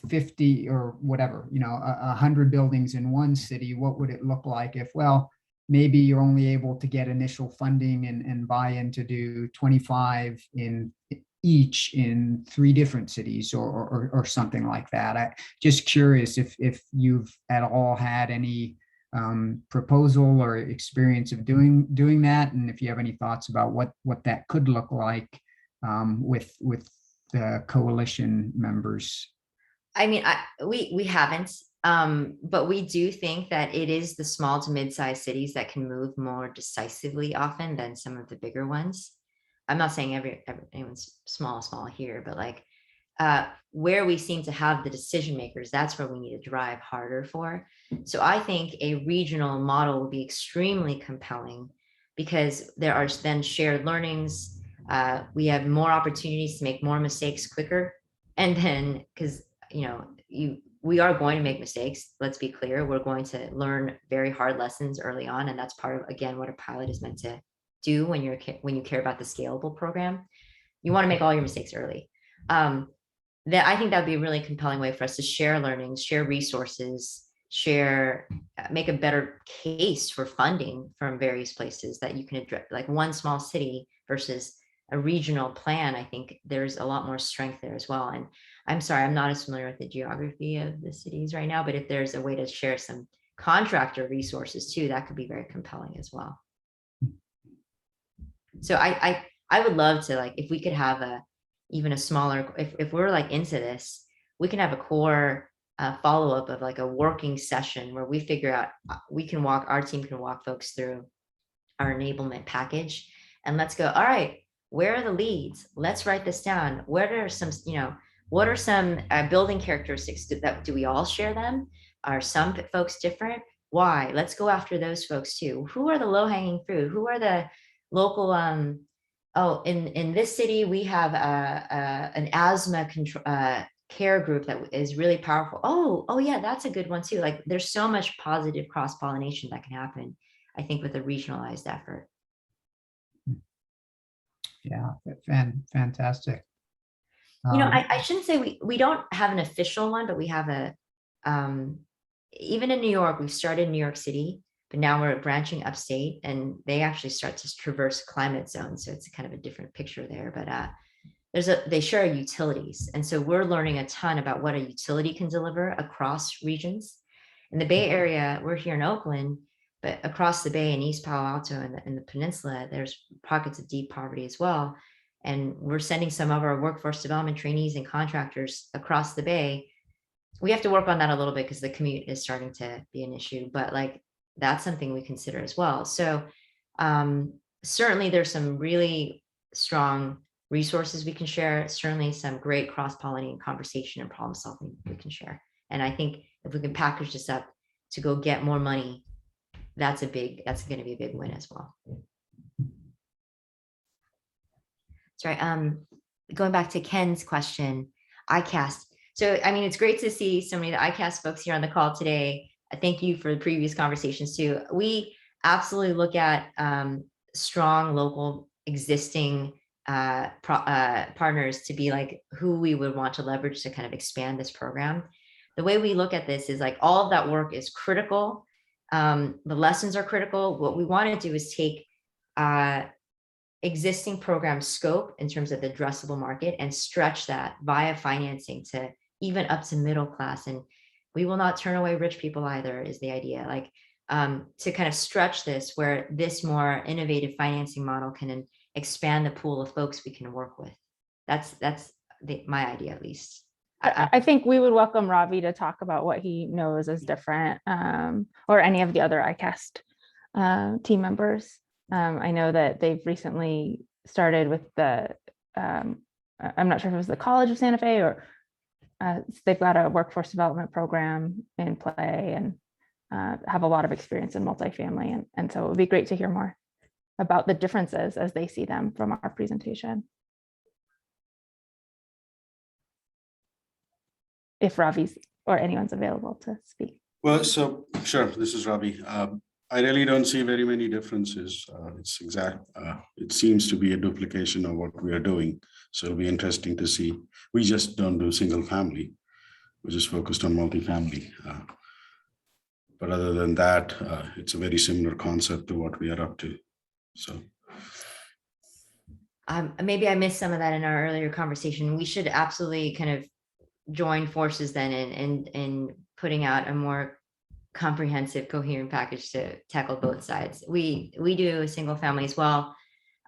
50 or whatever, 100 buildings in one city, what would it look like if, well, maybe you're only able to get initial funding and buy-in to do 25 in each in 3 different cities or something like that. I'm just curious if you've at all had any proposal or experience of doing that, and if you have any thoughts about what that could look like with the coalition members. I mean, we haven't, but we do think that it is the small to mid-sized cities that can move more decisively often than some of the bigger ones. I'm not saying anyone's small here, but like where we seem to have the decision makers, that's where we need to drive harder for. So I think a regional model will be extremely compelling, because there are then shared learnings. We have more opportunities to make more mistakes quicker. And then, because we are going to make mistakes, let's be clear, we're going to learn very hard lessons early on. And that's part of, again, what a pilot is meant to do when you care about the scalable program. You want to make all your mistakes early. That I think that would be a really compelling way for us to share learnings, share resources, make a better case for funding from various places that you can address, like one small city versus a regional plan. I think there's a lot more strength there as well. And I'm sorry, I'm not as familiar with the geography of the cities right now, but if there's a way to share some contractor resources too, that could be very compelling as well. So I would love to, like, if we could have even a smaller, if we're like into this, we can have a core follow-up of like a working session where we figure out, our team can walk folks through our enablement package, and let's go, all right, where are the leads? Let's write this down. What are some building characteristics that do we all share them? Are some folks different? Why? Let's go after those folks too. Who are the low-hanging fruit? Who are the local, in this city, we have an asthma control care group that is really powerful. Oh yeah, that's a good one too. Like, there's so much positive cross-pollination that can happen, I think, with a regionalized effort. Yeah, fantastic. I shouldn't say we don't have an official one, but we have even in New York, we've started in New York City, but now we're branching upstate, and they actually start to traverse climate zones. So it's kind of a different picture there, but they share utilities. And so we're learning a ton about what a utility can deliver across regions. In the Bay Area, we're here in Oakland, but across the Bay in East Palo Alto and the peninsula, there's pockets of deep poverty as well. And we're sending some of our workforce development trainees and contractors across the Bay. We have to work on that a little bit because the commute is starting to be an issue, but like, that's something we consider as well. So certainly there's some really strong resources we can share, certainly some great cross-pollinating conversation and problem solving we can share. And I think if we can package this up to go get more money, that's going to be a big win as well. Sorry, going back to Ken's question, ICAST. So, I mean, it's great to see so many of the ICAST folks here on the call today. Thank you for the previous conversations too. We absolutely look at strong local existing partners to be like who we would want to leverage to kind of expand this program. The way we look at this is like all of that work is critical. The lessons are critical. What we want to do is take existing program scope in terms of the addressable market and stretch that via financing to even up to middle class. And we will not turn away rich people either, is the idea. Like to kind of stretch this where this more innovative financing model can expand the pool of folks we can work with. That's my idea, at least. I think we would welcome Ravi to talk about what he knows is different, or any of the other ICAST team members. I know that they've recently started with the, I'm not sure if it was the College of Santa Fe, or they've got a workforce development program in play and have a lot of experience in multifamily. And so it would be great to hear more about the differences as they see them from our presentation. If Ravi's or anyone's available to speak. Well, so sure, this is Ravi. I really don't see very many differences. It seems to be a duplication of what we are doing. So it'll be interesting to see. We just don't do single family. We're just focused on multifamily. But other than that, it's a very similar concept to what we are up to. So maybe I missed some of that in our earlier conversation. We should absolutely kind of join forces then in putting out a more comprehensive, coherent package to tackle both sides. We do a single family as well.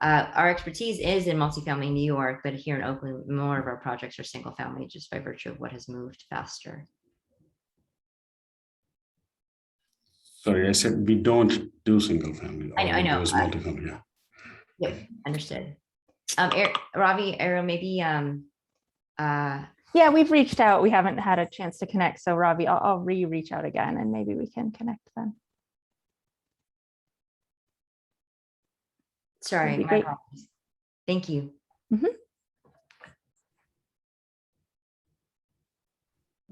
Our expertise is in multifamily in New York, but here in Oakland, more of our projects are single family just by virtue of what has moved faster. sorry, I said we don't do single family. I know. It's multifamily, yeah. Yep, understood. Ravi, Ariel, maybe yeah, we've reached out. We haven't had a chance to connect. So Ravi, I'll reach out again and maybe we can connect then. Sorry, my apologies. Thank you. Mm-hmm.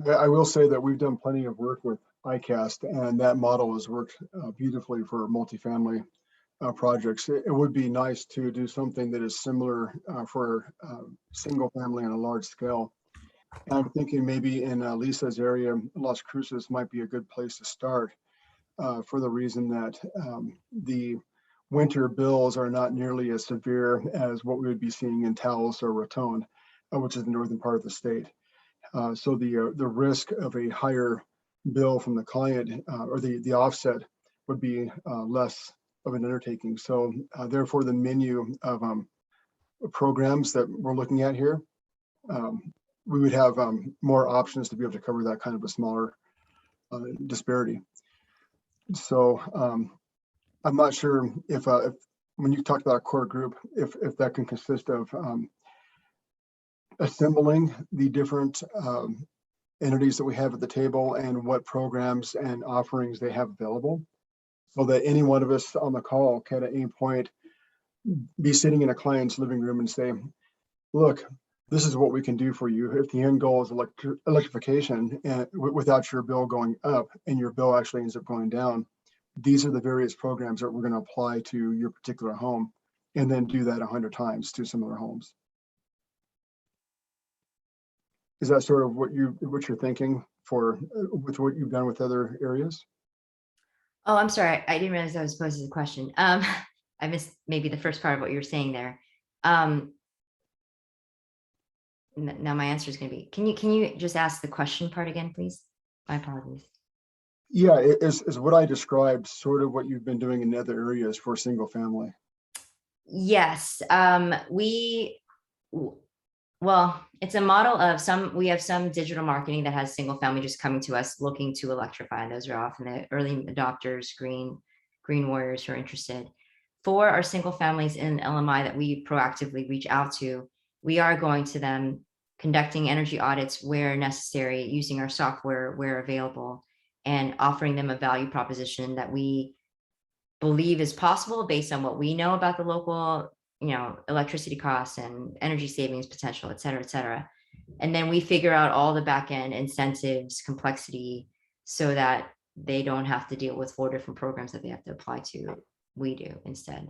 I will say that we've done plenty of work with ICAST, and that model has worked beautifully for multifamily. projects. It would be nice to do something that is similar for single family on a large scale. And I'm thinking maybe in Lisa's area, Las Cruces might be a good place to start for the reason that the winter bills are not nearly as severe as what we would be seeing in Taos or Raton, which is the northern part of the state. So the risk of a higher bill from the client or the offset would be less of an undertaking. So therefore, the menu of programs that we're looking at here, we would have more options to be able to cover that kind of a smaller disparity. So I'm not sure if when you talk about a core group, if that can consist of assembling the different entities that we have at the table and what programs and offerings they have available, so that any one of us on the call can at any point be sitting in a client's living room and say, look, this is what we can do for you. If the end goal is electrification and without your bill going up and your bill actually ends up going down, these are the various programs that we're going to apply to your particular home, and then do that 100 times to similar homes. Is that sort of what you're thinking for with what you've done with other areas? Oh, I'm sorry. I didn't realize I was posing the question. I missed maybe the first part of what you were saying there. Now my answer is going to be, can you just ask the question part again, please? My apologies. Yeah, is what I described sort of what you've been doing in other areas for single family? Yes, well, it's a model of we have some digital marketing that has single family just coming to us looking to electrify. And those are often the early adopters, green warriors who are interested. For our single families in LMI that we proactively reach out to, we are going to them, conducting energy audits where necessary, using our software where available, and offering them a value proposition that we believe is possible based on what we know about the local, electricity costs and energy savings potential, et cetera, et cetera. And then we figure out all the back end incentives, complexity, so that they don't have to deal with 4 different programs that they have to apply to. We do instead.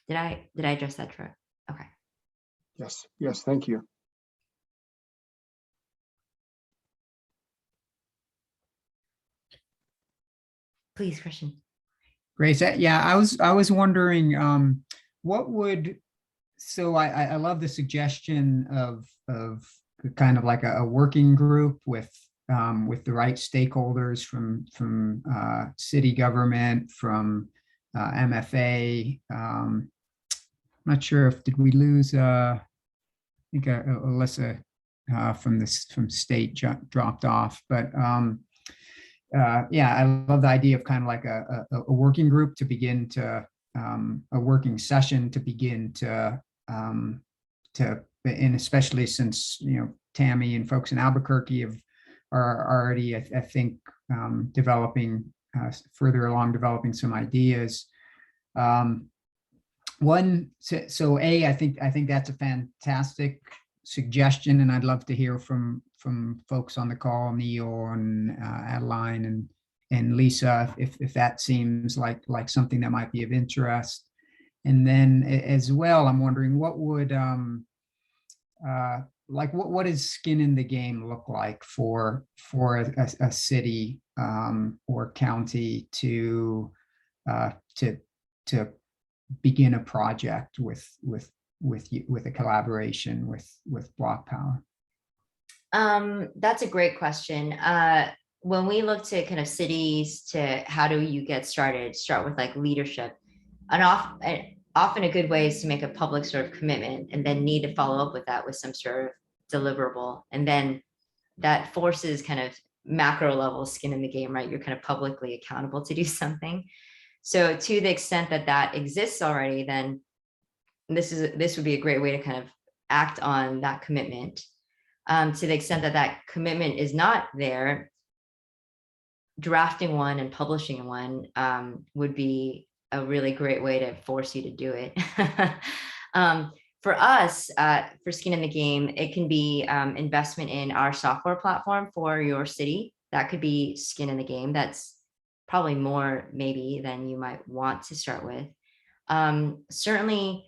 Did I address that, Troy? Okay. Yes, thank you. Please, Christian. Grace, yeah, I was wondering what would, so I love the suggestion of kind of like a working group with the right stakeholders from city government, from MFA. I'm not sure if did we lose I think Alyssa from state dropped off, but yeah, I love the idea of kind of like a working group to begin to a working session to begin to and especially since Tammy and folks in Albuquerque are already I think developing further along developing some ideas. I think that's a fantastic suggestion, and I'd love to hear from folks on the call, Neil and Adeline and Lisa, if that seems like something that might be of interest. And then as well, I'm wondering what would what does skin in the game look like for a city or county to begin a project with a collaboration with Blocpower? That's a great question. When we look to kind of cities to how do you get started, start with like leadership. And often a good way is to make a public sort of commitment and then need to follow up with that with some sort of deliverable. And then that forces kind of macro level skin in the game, right? You're kind of publicly accountable to do something. So to the extent that that exists already, then this would be a great way to kind of act on that commitment. To the extent that that commitment is not there, drafting one and publishing one would be a really great way to force you to do it. For us, for skin in the game, it can be investment in our software platform for your city. That could be skin in the game. That's probably more maybe than you might want to start with. Certainly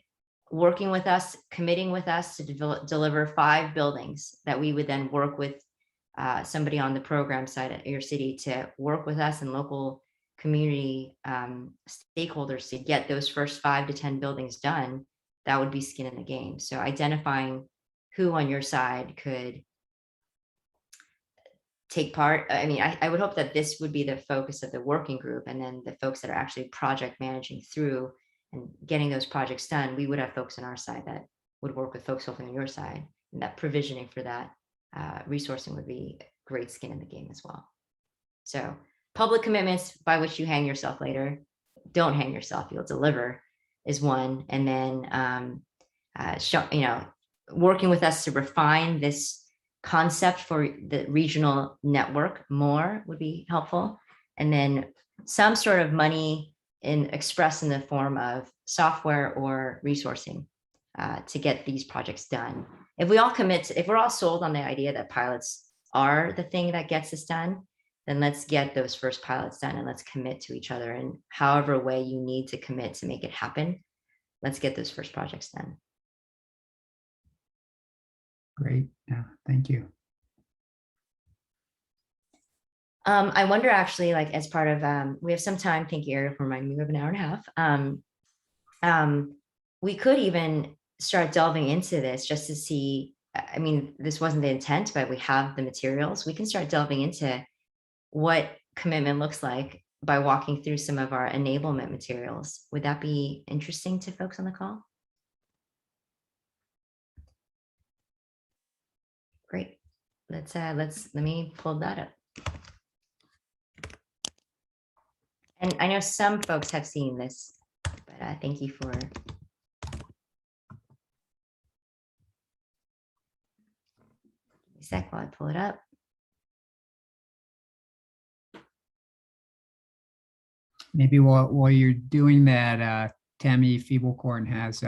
working with us, committing with us to deliver 5 buildings that we would then work with somebody on the program side at your city to work with us and local community stakeholders to get those first 5 to 10 buildings done. That would be skin in the game. So identifying who on your side could take part. I mean, I would hope that this would be the focus of the working group, and then the folks that are actually project managing through and getting those projects done, we would have folks on our side that would work with folks hopefully on your side, and that provisioning for that resourcing would be great skin in the game as well. So public commitments by which you hang yourself later. Don't hang yourself, you'll deliver is one. And then working with us to refine this concept for the regional network more would be helpful. And then some sort of money expressed in the form of software or resourcing to get these projects done. If we all commit, if we're all sold on the idea that pilots are the thing that gets this done, then let's get those first pilots done and let's commit to each other. And however way you need to commit to make it happen, let's get those first projects done. Great. Yeah, thank you. I wonder actually, like as part of, we have some time, thank you, Ariel, for reminding me we have an hour and a half. We could even start delving into this just to see, I mean, this wasn't the intent, but we have the materials. We can start delving into what commitment looks like by walking through some of our enablement materials. Would that be interesting to folks on the call? Great. Let me pull that up. And I know some folks have seen this, but thank you for. A sec while I pull it up. Maybe while you're doing that, Tammy Feeblecorn has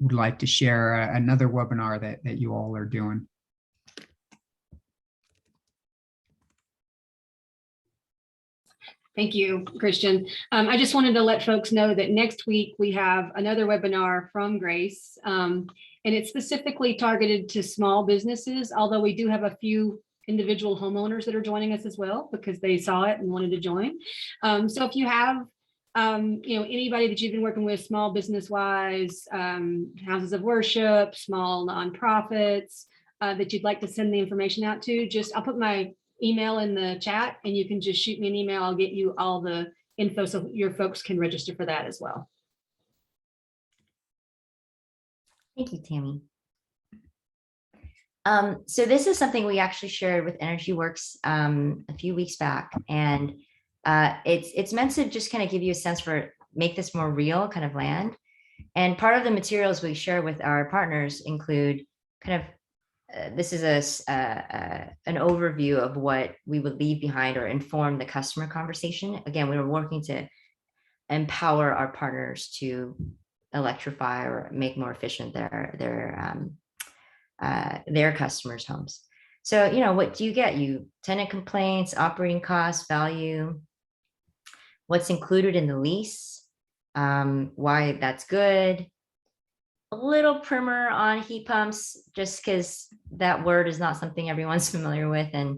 would like to share another webinar that you all are doing. Thank you, Christian. I just wanted to let folks know that next week we have another webinar from Grace, and it's specifically targeted to small businesses, although we do have a few individual homeowners that are joining us as well because they saw it and wanted to join. So if you have anybody that you've been working with small business wise, houses of worship, small nonprofits that you'd like to send the information out to, I'll put my email in the chat and you can just shoot me an email. I'll get you all the info so your folks can register for that as well. Thank you, Tammy. So this is something we actually shared with Energy Works a few weeks back, and it's meant to just kind of give you a sense for make this more real kind of land. And part of the materials we share with our partners include kind of this is an overview of what we would leave behind or inform the customer conversation. Again, we were working to empower our partners to electrify or make more efficient their customers' homes. So, what do you get? Tenant complaints, operating costs, value, what's included in the lease, why that's good. A little primer on heat pumps, just because that word is not something everyone's familiar with, and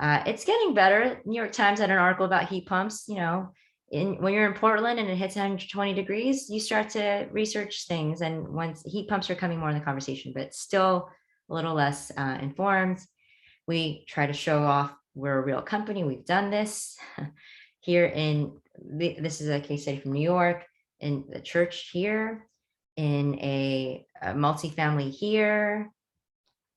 it's getting better. New York Times had an article about heat pumps. When you're in Portland and it hits 120 degrees, you start to research things, and once heat pumps are coming more in the conversation, but still a little less informed. We try to show off we're a real company. We've done this here this is a case study from New York, in the church here, in a multifamily here,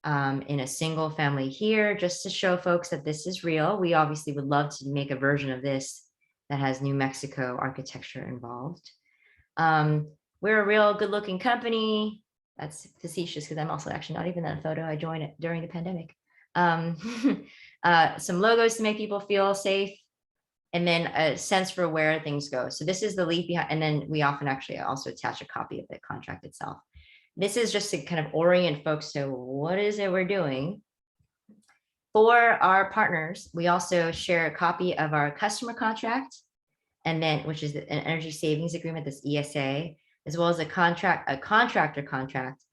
in a single family here, just to show folks that this is real. We obviously would love to make a version of this that has New Mexico architecture involved. We're a real good looking company. That's facetious because I'm also actually not even in a photo. I joined it during the pandemic. Some logos to make people feel safe, and then a sense for where things go. So this is the leave behind, and then we often actually also attach a copy of the contract itself. This is just to kind of orient folks to what is it we're doing. For our partners, we also share a copy of our customer contract, and then, which is an energy savings agreement, this ESA, as well as a contractor contract.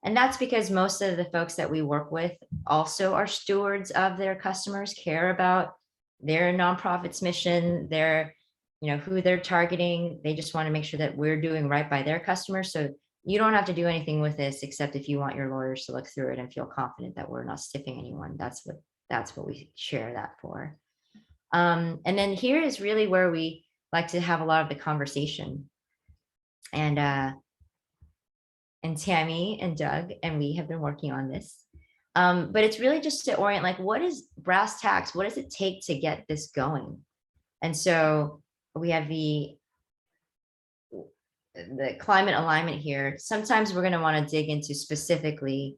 And that's because most of the folks that we work with also are stewards of their customers, care about their nonprofit's mission, their, who they're targeting. They just want to make sure that we're doing right by their customers. So you don't have to do anything with this, except if you want your lawyers to look through it and feel confident that we're not stiffing anyone. That's what we share that for. And then here is really where we like to have a lot of the conversation. And Tammy and Doug and we have been working on this. But it's really just to orient, like, what is brass tacks? What does it take to get this going? And so we have the climate alignment here. Sometimes we're going to want to dig into specifically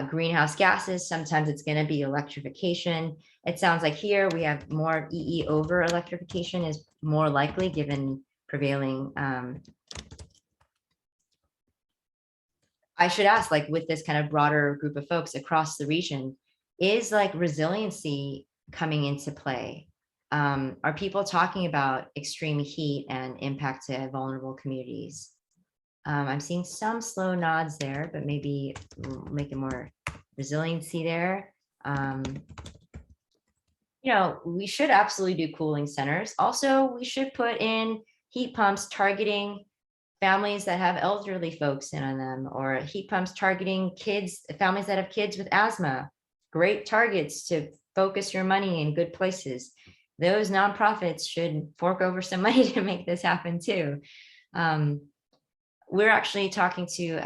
greenhouse gases. Sometimes it's going to be electrification. It sounds like here we have more EE over electrification is more likely given prevailing. I should ask, like, with this kind of broader group of folks across the region, is like resiliency coming into play? Are people talking about extreme heat and impact to vulnerable communities? I'm seeing some slow nods there, but maybe making more resiliency there. We should absolutely do cooling centers. Also, we should put in heat pumps targeting families that have elderly folks in on them, or heat pumps targeting families that have kids with asthma. Great targets to focus your money in good places. Those nonprofits should fork over some money to make this happen too. We're actually talking to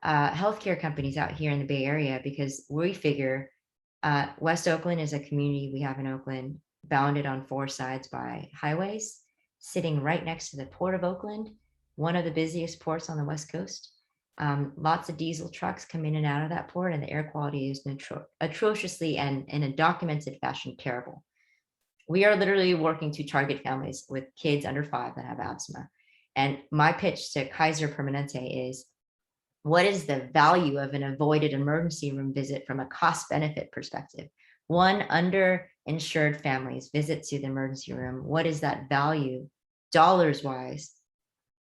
healthcare companies out here in the Bay Area, because we figure West Oakland is a community we have in Oakland, bounded on 4 sides by highways, sitting right next to the Port of Oakland, one of the busiest ports on the West Coast. Lots of diesel trucks come in and out of that port, and the air quality is atrociously and in a documented fashion terrible. We are literally working to target families with kids under 5 that have asthma. And my pitch to Kaiser Permanente is, what is the value of an avoided emergency room visit from a cost benefit perspective? One underinsured family's visit to the emergency room, what is that value dollars wise?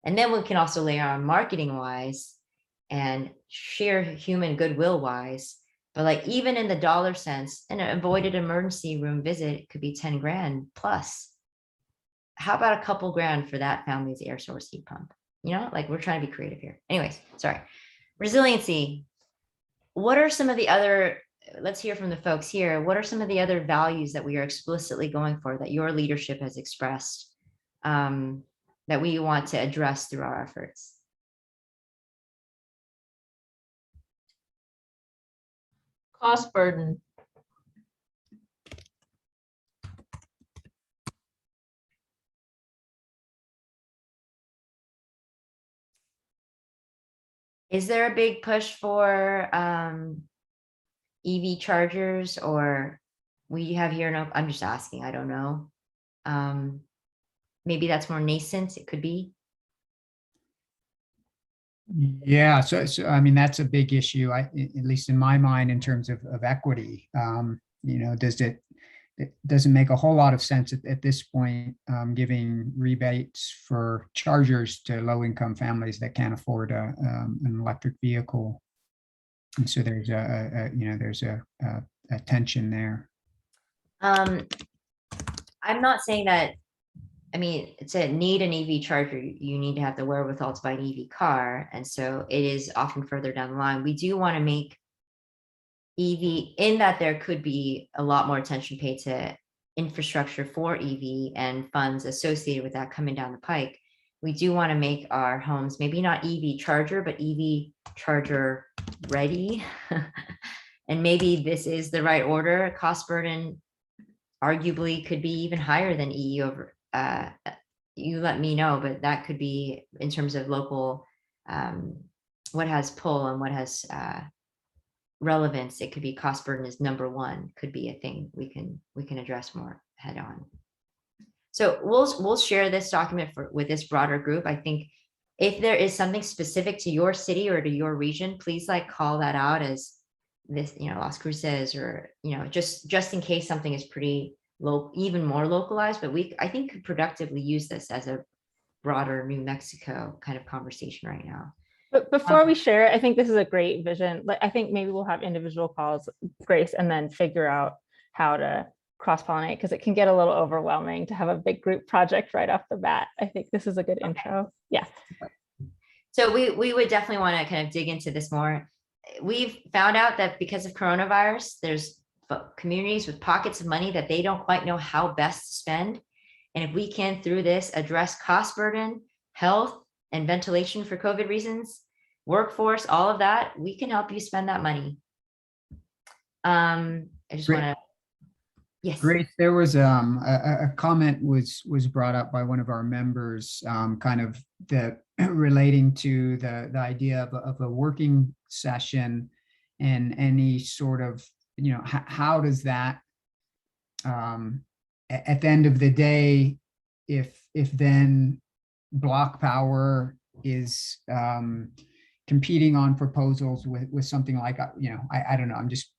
And then we can also layer on marketing wise and sheer human goodwill wise. But like, even in the dollar sense, an avoided emergency room visit could be 10 grand plus. How about a couple grand for that family's air source heat pump? Like, we're trying to be creative here. Anyways, sorry. Resiliency. What are some of the other, let's hear from the folks here. What are some of the other values that we are explicitly going for, that your leadership has expressed, that we want to address through our efforts? Cost burden. Is there a big push for EV chargers, or we have here? No, I'm just asking. I don't know. Maybe that's more nascent. It could be. Yeah, so I mean, that's a big issue, at least in my mind, in terms of equity. It doesn't make a whole lot of sense at this point, giving rebates for chargers to low-income families that can't afford an electric vehicle. And so there's a tension there. I'm not saying that. I mean, to need an EV charger, you need to have the wherewithal to buy an EV car. And so it is often further down the line. We do want to make EV, in that there could be a lot more attention paid to infrastructure for EV and funds associated with that coming down the pike. We do want to make our homes maybe not EV charger, but EV charger ready. And maybe this is the right order. Cost burden arguably could be even higher than EE over. You let me know, but that could be, in terms of local, what has pull and what has relevance. It could be cost burden is number 1, could be a thing we can address more head on. So we'll share this document with this broader group. I think if there is something specific to your city or to your region, please call that out as this, Las Cruces, or, just in case something is pretty low, even more localized, but I think could productively use this as a broader New Mexico kind of conversation right now. But before we share, I think this is a great vision. Like, I think maybe we'll have individual calls, Grace, and then figure out how to cross-pollinate, because it can get a little overwhelming to have a big group project right off the bat. I think this is a good intro. Yeah. So we would definitely want to kind of dig into this more. We've found out that because of coronavirus, there's communities with pockets of money that they don't quite know how best to spend. And if we can, through this, address cost burden, health, and ventilation for COVID reasons, workforce, all of that, we can help you spend that money. I just want to, yes. Great. There was a comment was brought up by one of our members, kind of relating to the idea of a working session and any sort of, how does that, at the end of the day, if then Blocpower is competing on proposals with something like, I don't know, I'm just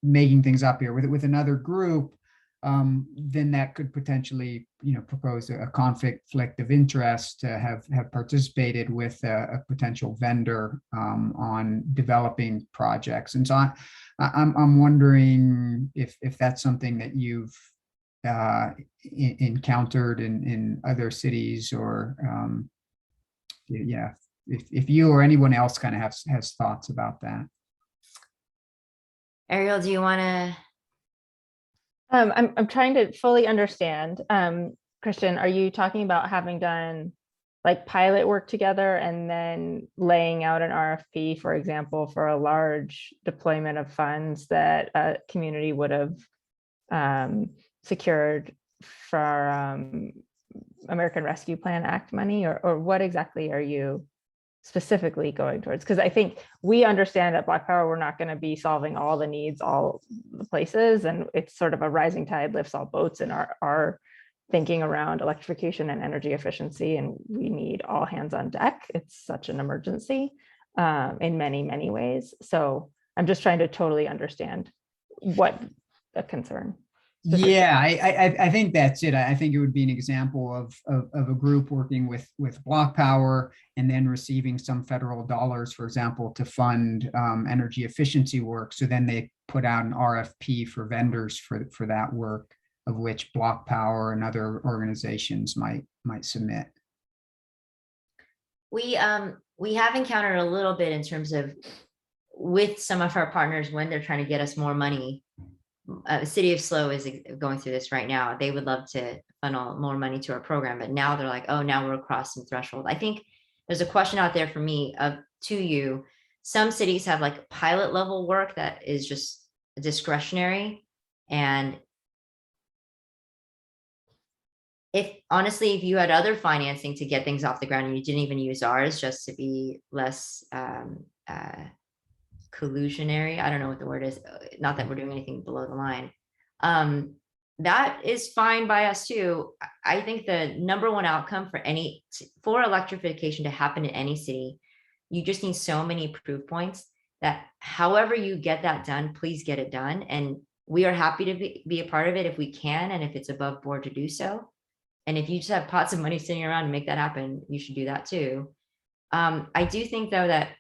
making things up here with another group, then that could potentially, propose a conflict of interest to have participated with a potential vendor on developing projects. And so I'm wondering if that's something that you've encountered in other cities, or if you or anyone else kind of has thoughts about that. Ariel, do you want to? I'm trying to fully understand. Christian, are you talking about having done like pilot work together and then laying out an RFP, for example, for a large deployment of funds that a community would have secured for American Rescue Plan Act money, or what exactly are you specifically going towards? Because I think we understand at Blocpower, we're not going to be solving all the needs, all the places, and it's sort of a rising tide lifts all boats in our thinking around electrification and energy efficiency, and we need all hands on deck. It's such an emergency in many, many ways. So I'm just trying to totally understand what the concern. Yeah, I think that's it. I think it would be an example of a group working with Blocpower and then receiving some federal dollars, for example, to fund energy efficiency work. So then they put out an RFP for vendors for that work, of which Blocpower and other organizations might submit. We have encountered a little bit in terms of with some of our partners when they're trying to get us more money. City of SLO is going through this right now. They would love to funnel more money to our program, but now they're like, oh, now we're across some threshold. I think there's a question out there for me to you. Some cities have like pilot level work that is just discretionary. And if you had other financing to get things off the ground and you didn't even use ours just to be less collusionary, I don't know what the word is, not that we're doing anything below the line, that is fine by us too. I think the number one outcome for electrification to happen in any city, you just need so many proof points that however you get that done, please get it done. And we are happy to be a part of it if we can, and if it's above board to do so. And if you just have pots of money sitting around and make that happen, you should do that too. I do think though that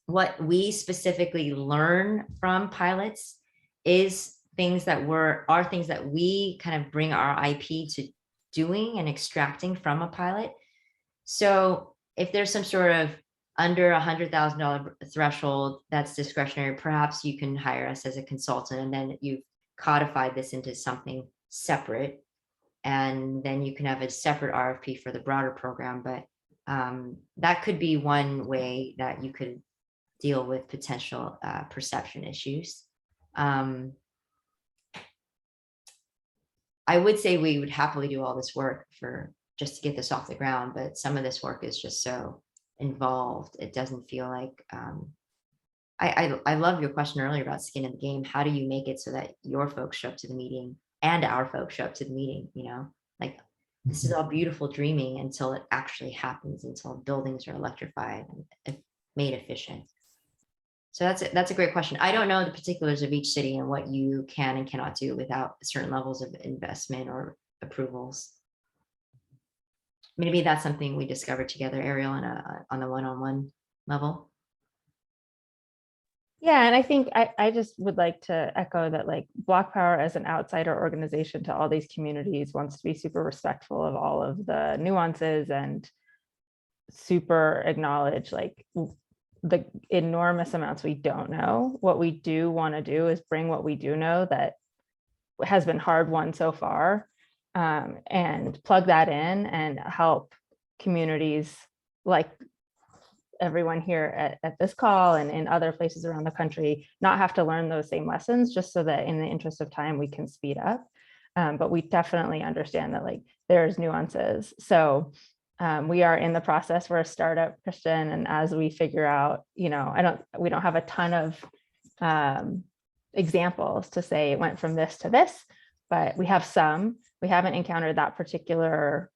what we specifically learn from pilots is things that we kind of bring our IP to doing and extracting from a pilot. So if there's some sort of under $100,000 threshold that's discretionary, perhaps you can hire us as a consultant, and then you've codified this into something separate, and then you can have a separate RFP for the broader program. But that could be one way that you could deal with potential perception issues. I would say we would happily do all this work just to get this off the ground, but some of this work is just so involved. It doesn't feel like, I love your question earlier about skin in the game. How do you make it so that your folks show up to the meeting and our folks show up to the meeting? Like this is all beautiful dreaming until it actually happens, until buildings are electrified and made efficient. So that's a great question. I don't know the particulars of each city and what you can and cannot do without certain levels of investment or approvals. Maybe that's something we discovered together, Ariel, on the one-on-one level. Yeah, and I think I just would like to echo that, like, Blocpower as an outsider organization to all these communities wants to be super respectful of all of the nuances and super acknowledge like the enormous amounts we don't know. What we do want to do is bring what we do know that has been hard won so far, and plug that in and help communities like everyone here at this call and in other places around the country not have to learn those same lessons, just so that in the interest of time we can speed up. But we definitely understand that like there's nuances. So we are in the process. We're a startup, Christian, and as we figure out, you know, we don't have a ton of examples to say it went from this to this, but we have some. We haven't encountered that particular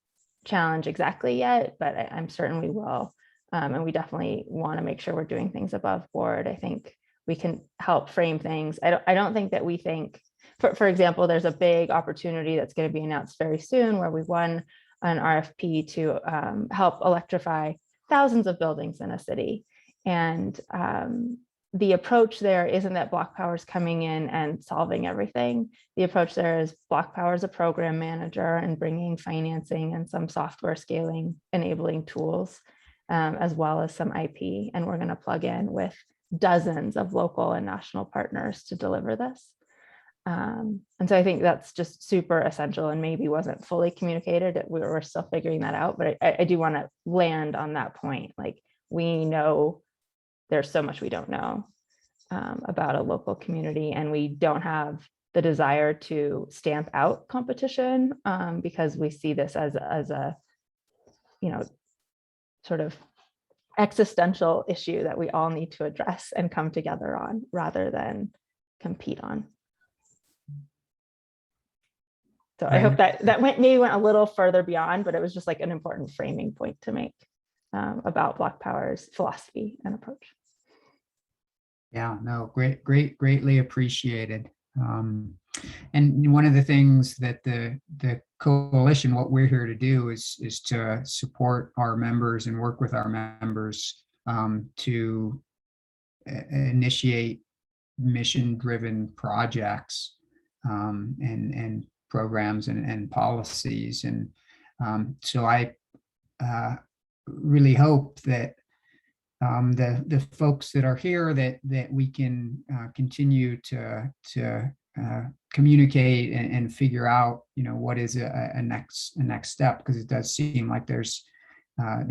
challenge exactly yet, but I'm certain we will. And we definitely want to make sure we're doing things above board. I think we can help frame things. I don't think that we think, for example, there's a big opportunity that's going to be announced very soon where we won an RFP to help electrify thousands of buildings in a city. And the approach there isn't that Blocpower is coming in and solving everything. The approach there is Blocpower is a program manager and bringing financing and some software scaling enabling tools, as well as some IP. And we're going to plug in with dozens of local and national partners to deliver this. And so I think that's just super essential and maybe wasn't fully communicated. We're still figuring that out, but I do want to land on that point. Like, we know there's so much we don't know about a local community, and we don't have the desire to stamp out competition because we see this as a, you know, sort of existential issue that we all need to address and come together on rather than compete on. So I hope that maybe went a little further beyond, but it was just like an important framing point to make about Blocpower's philosophy and approach. Yeah, no, greatly appreciated. And one of the things that the coalition, what we're here to do is to support our members and work with our members to initiate mission-driven projects and programs and policies. And so I really hope that the folks that are here that we can continue to communicate and figure out, you know, what is a next step, because it does seem like there's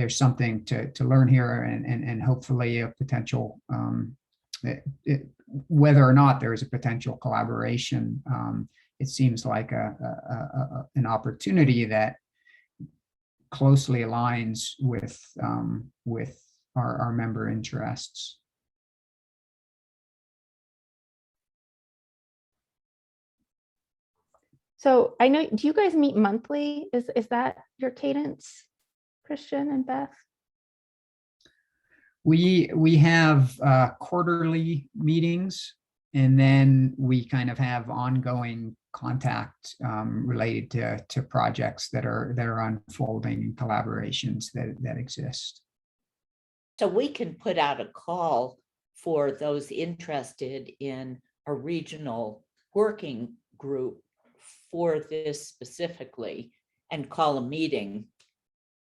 something to learn here and hopefully a potential whether or not there is a potential collaboration. It seems like an opportunity that closely aligns with our member interests. So I know, do you guys meet monthly? Is that your cadence, Christian and Beth? We have quarterly meetings, and then we kind of have ongoing contact related to projects that are unfolding and collaborations that exist. So we can put out a call for those interested in a regional working group for this specifically and call a meeting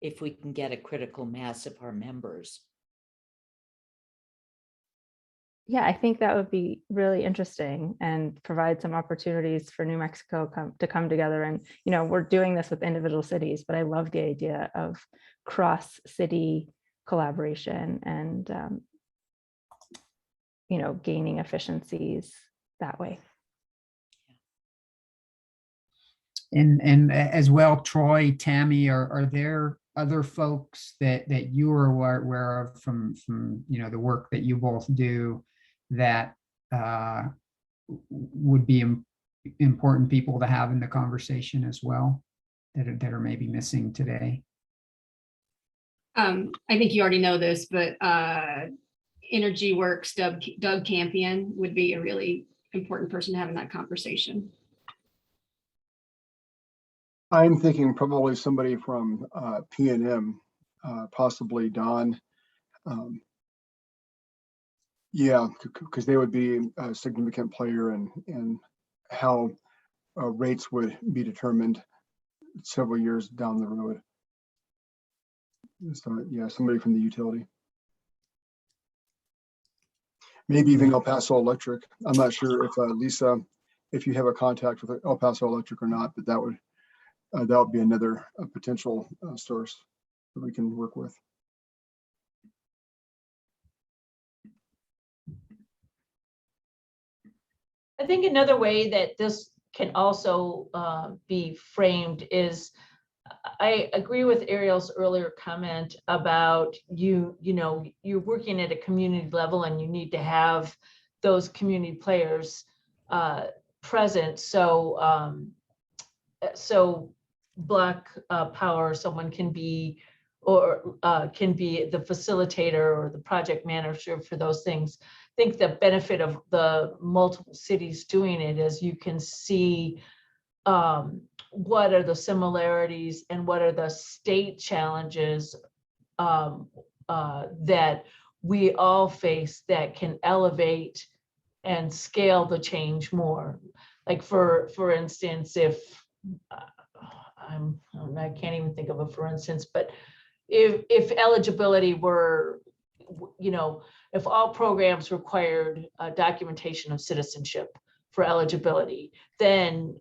if we can get a critical mass of our members. Yeah, I think that would be really interesting and provide some opportunities for New Mexico to come together. And, you know, we're doing this with individual cities, but I love the idea of cross-city collaboration and, you know, gaining efficiencies that way. And as well, Troy, Tammy, are there other folks that you are aware of from you know the work that you both do that would be important people to have in the conversation as well that are maybe missing today? I think you already know this, but Energy Works, Doug Campion would be a really important person to have in that conversation. I'm thinking probably somebody from P&M, possibly Don. Yeah, because they would be a significant player in how rates would be determined several years down the road. So yeah, somebody from the utility. Maybe even El Paso Electric. I'm not sure if Lisa, if you have a contact with El Paso Electric or not, but that would be another potential source that we can work with. I think another way that this can also be framed is, I agree with Ariel's earlier comment about you know, you're working at a community level and you need to have those community players present. So so Blocpower, someone can be, or can be the facilitator or the project manager for those things. I think the benefit of the multiple cities doing it is you can see what are the similarities and what are the state challenges that we all face that can elevate and scale the change more. Like for instance, if I can't even think of a for instance, but if eligibility were, you know, if all programs required documentation of citizenship for eligibility, then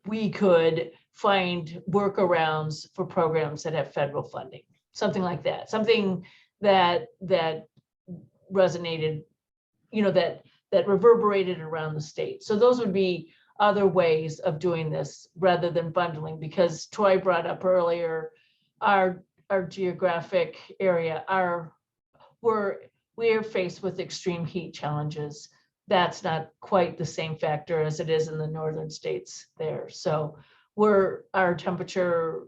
we could find workarounds for programs that have federal funding, something like that, something that resonated, you know, that reverberated around the state. So those would be other ways of doing this rather than bundling, because Troy brought up earlier, our geographic area, we're faced with extreme heat challenges. That's not quite the same factor as it is in the northern states there. So our temperature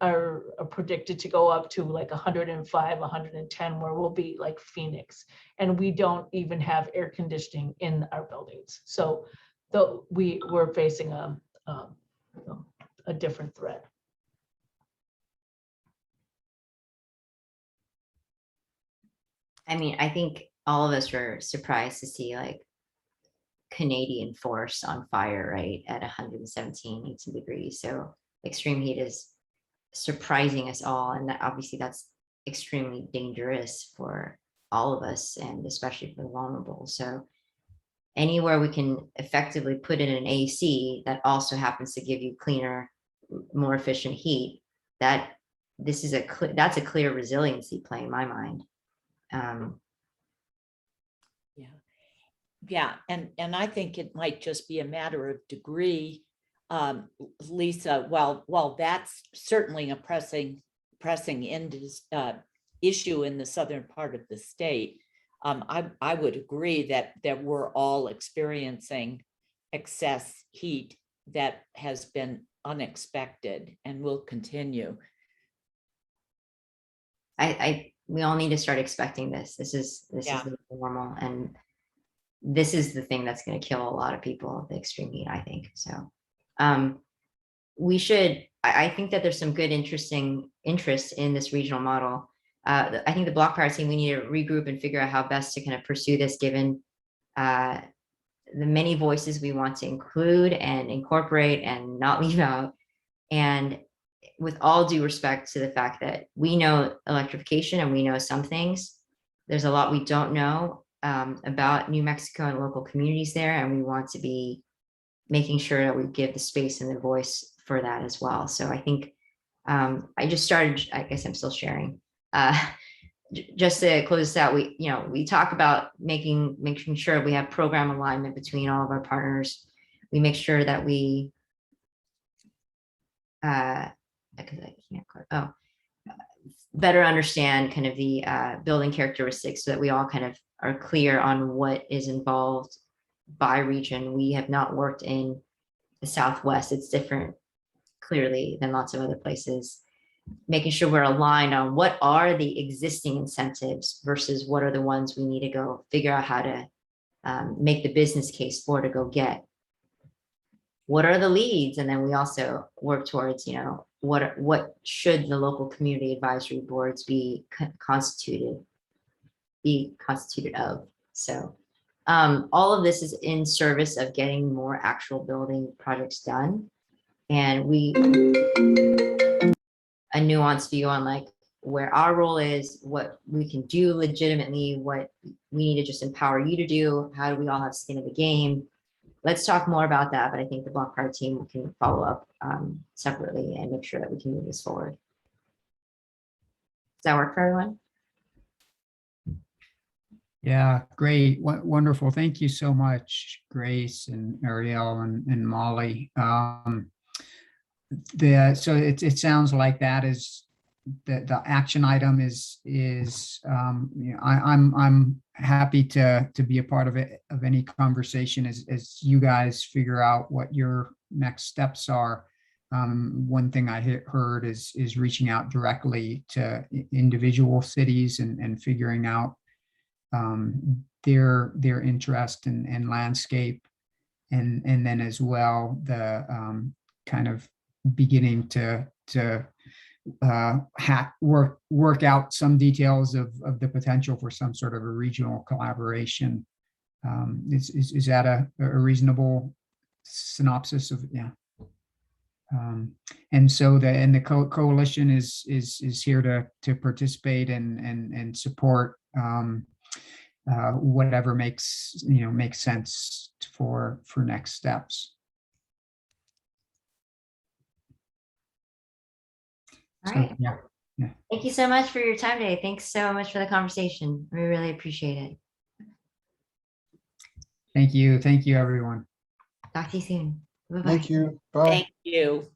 are predicted to go up to like 105, 110, where we'll be like Phoenix. And we don't even have air conditioning in our buildings. So we're facing a different threat. I mean, I think all of us were surprised to see like Canadian forest on fire, right, at 117, 18 degrees. So extreme heat is surprising us all. And obviously that's extremely dangerous for all of us, and especially for the vulnerable. So anywhere we can effectively put in an AC that also happens to give you cleaner, more efficient heat, that's a clear resiliency play in my mind. Yeah, and I think it might just be a matter of degree, Lisa. Well, that's certainly a pressing issue in the southern part of the state. I would agree that we're all experiencing excess heat that has been unexpected and will continue. We all need to start expecting this. This is the normal, and this is the thing that's going to kill a lot of people, the extreme heat, I think. So I think that there's some good interest in this regional model. I think the Blocpower team, we need to regroup and figure out how best to kind of pursue this, given the many voices we want to include and incorporate and not leave out. And with all due respect to the fact that we know electrification and we know some things, there's a lot we don't know about New Mexico and local communities there, and we want to be making sure that we give the space and the voice for that as well. So I think I just started, I guess I'm still sharing. Just to close this out, we talk about making sure we have program alignment between all of our partners. We make sure that we better understand kind of the building characteristics, so that we all kind of are clear on what is involved by region. We have not worked in the Southwest. It's different clearly than lots of other places. making sure we're aligned on what are the existing incentives versus what are the ones we need to go figure out how to make the business case for to go get. What are the leads? And then we also work towards, you know, what should the local community advisory boards be constituted of. So all of this is in service of getting more actual building projects done. And a nuanced view on like where our role is, what we can do legitimately, what we need to just empower you to do, how do we all have skin in the game. Let's talk more about that, but I think the Blocpower team can follow up separately and make sure that we can move this forward. Does that work for everyone? Yeah, great. Wonderful. Thank you so much, Grace and Ariel and Molly. So it sounds like that is the action item is you know, I'm happy to be a part of it, of any conversation as you guys figure out what your next steps are. One thing I heard is reaching out directly to individual cities and figuring out their interest in landscape, and then as well the kind of beginning to work out some details of the potential for some sort of a regional collaboration. Is that a reasonable synopsis of, yeah? And so the coalition is here to participate and support whatever makes sense for next steps. All So, right. yeah. Thank you so much for your time today. Thanks so much for the conversation. We really appreciate it. Thank you, everyone. Talk to you soon. Bye-bye. Thank you. Bye. Thank you.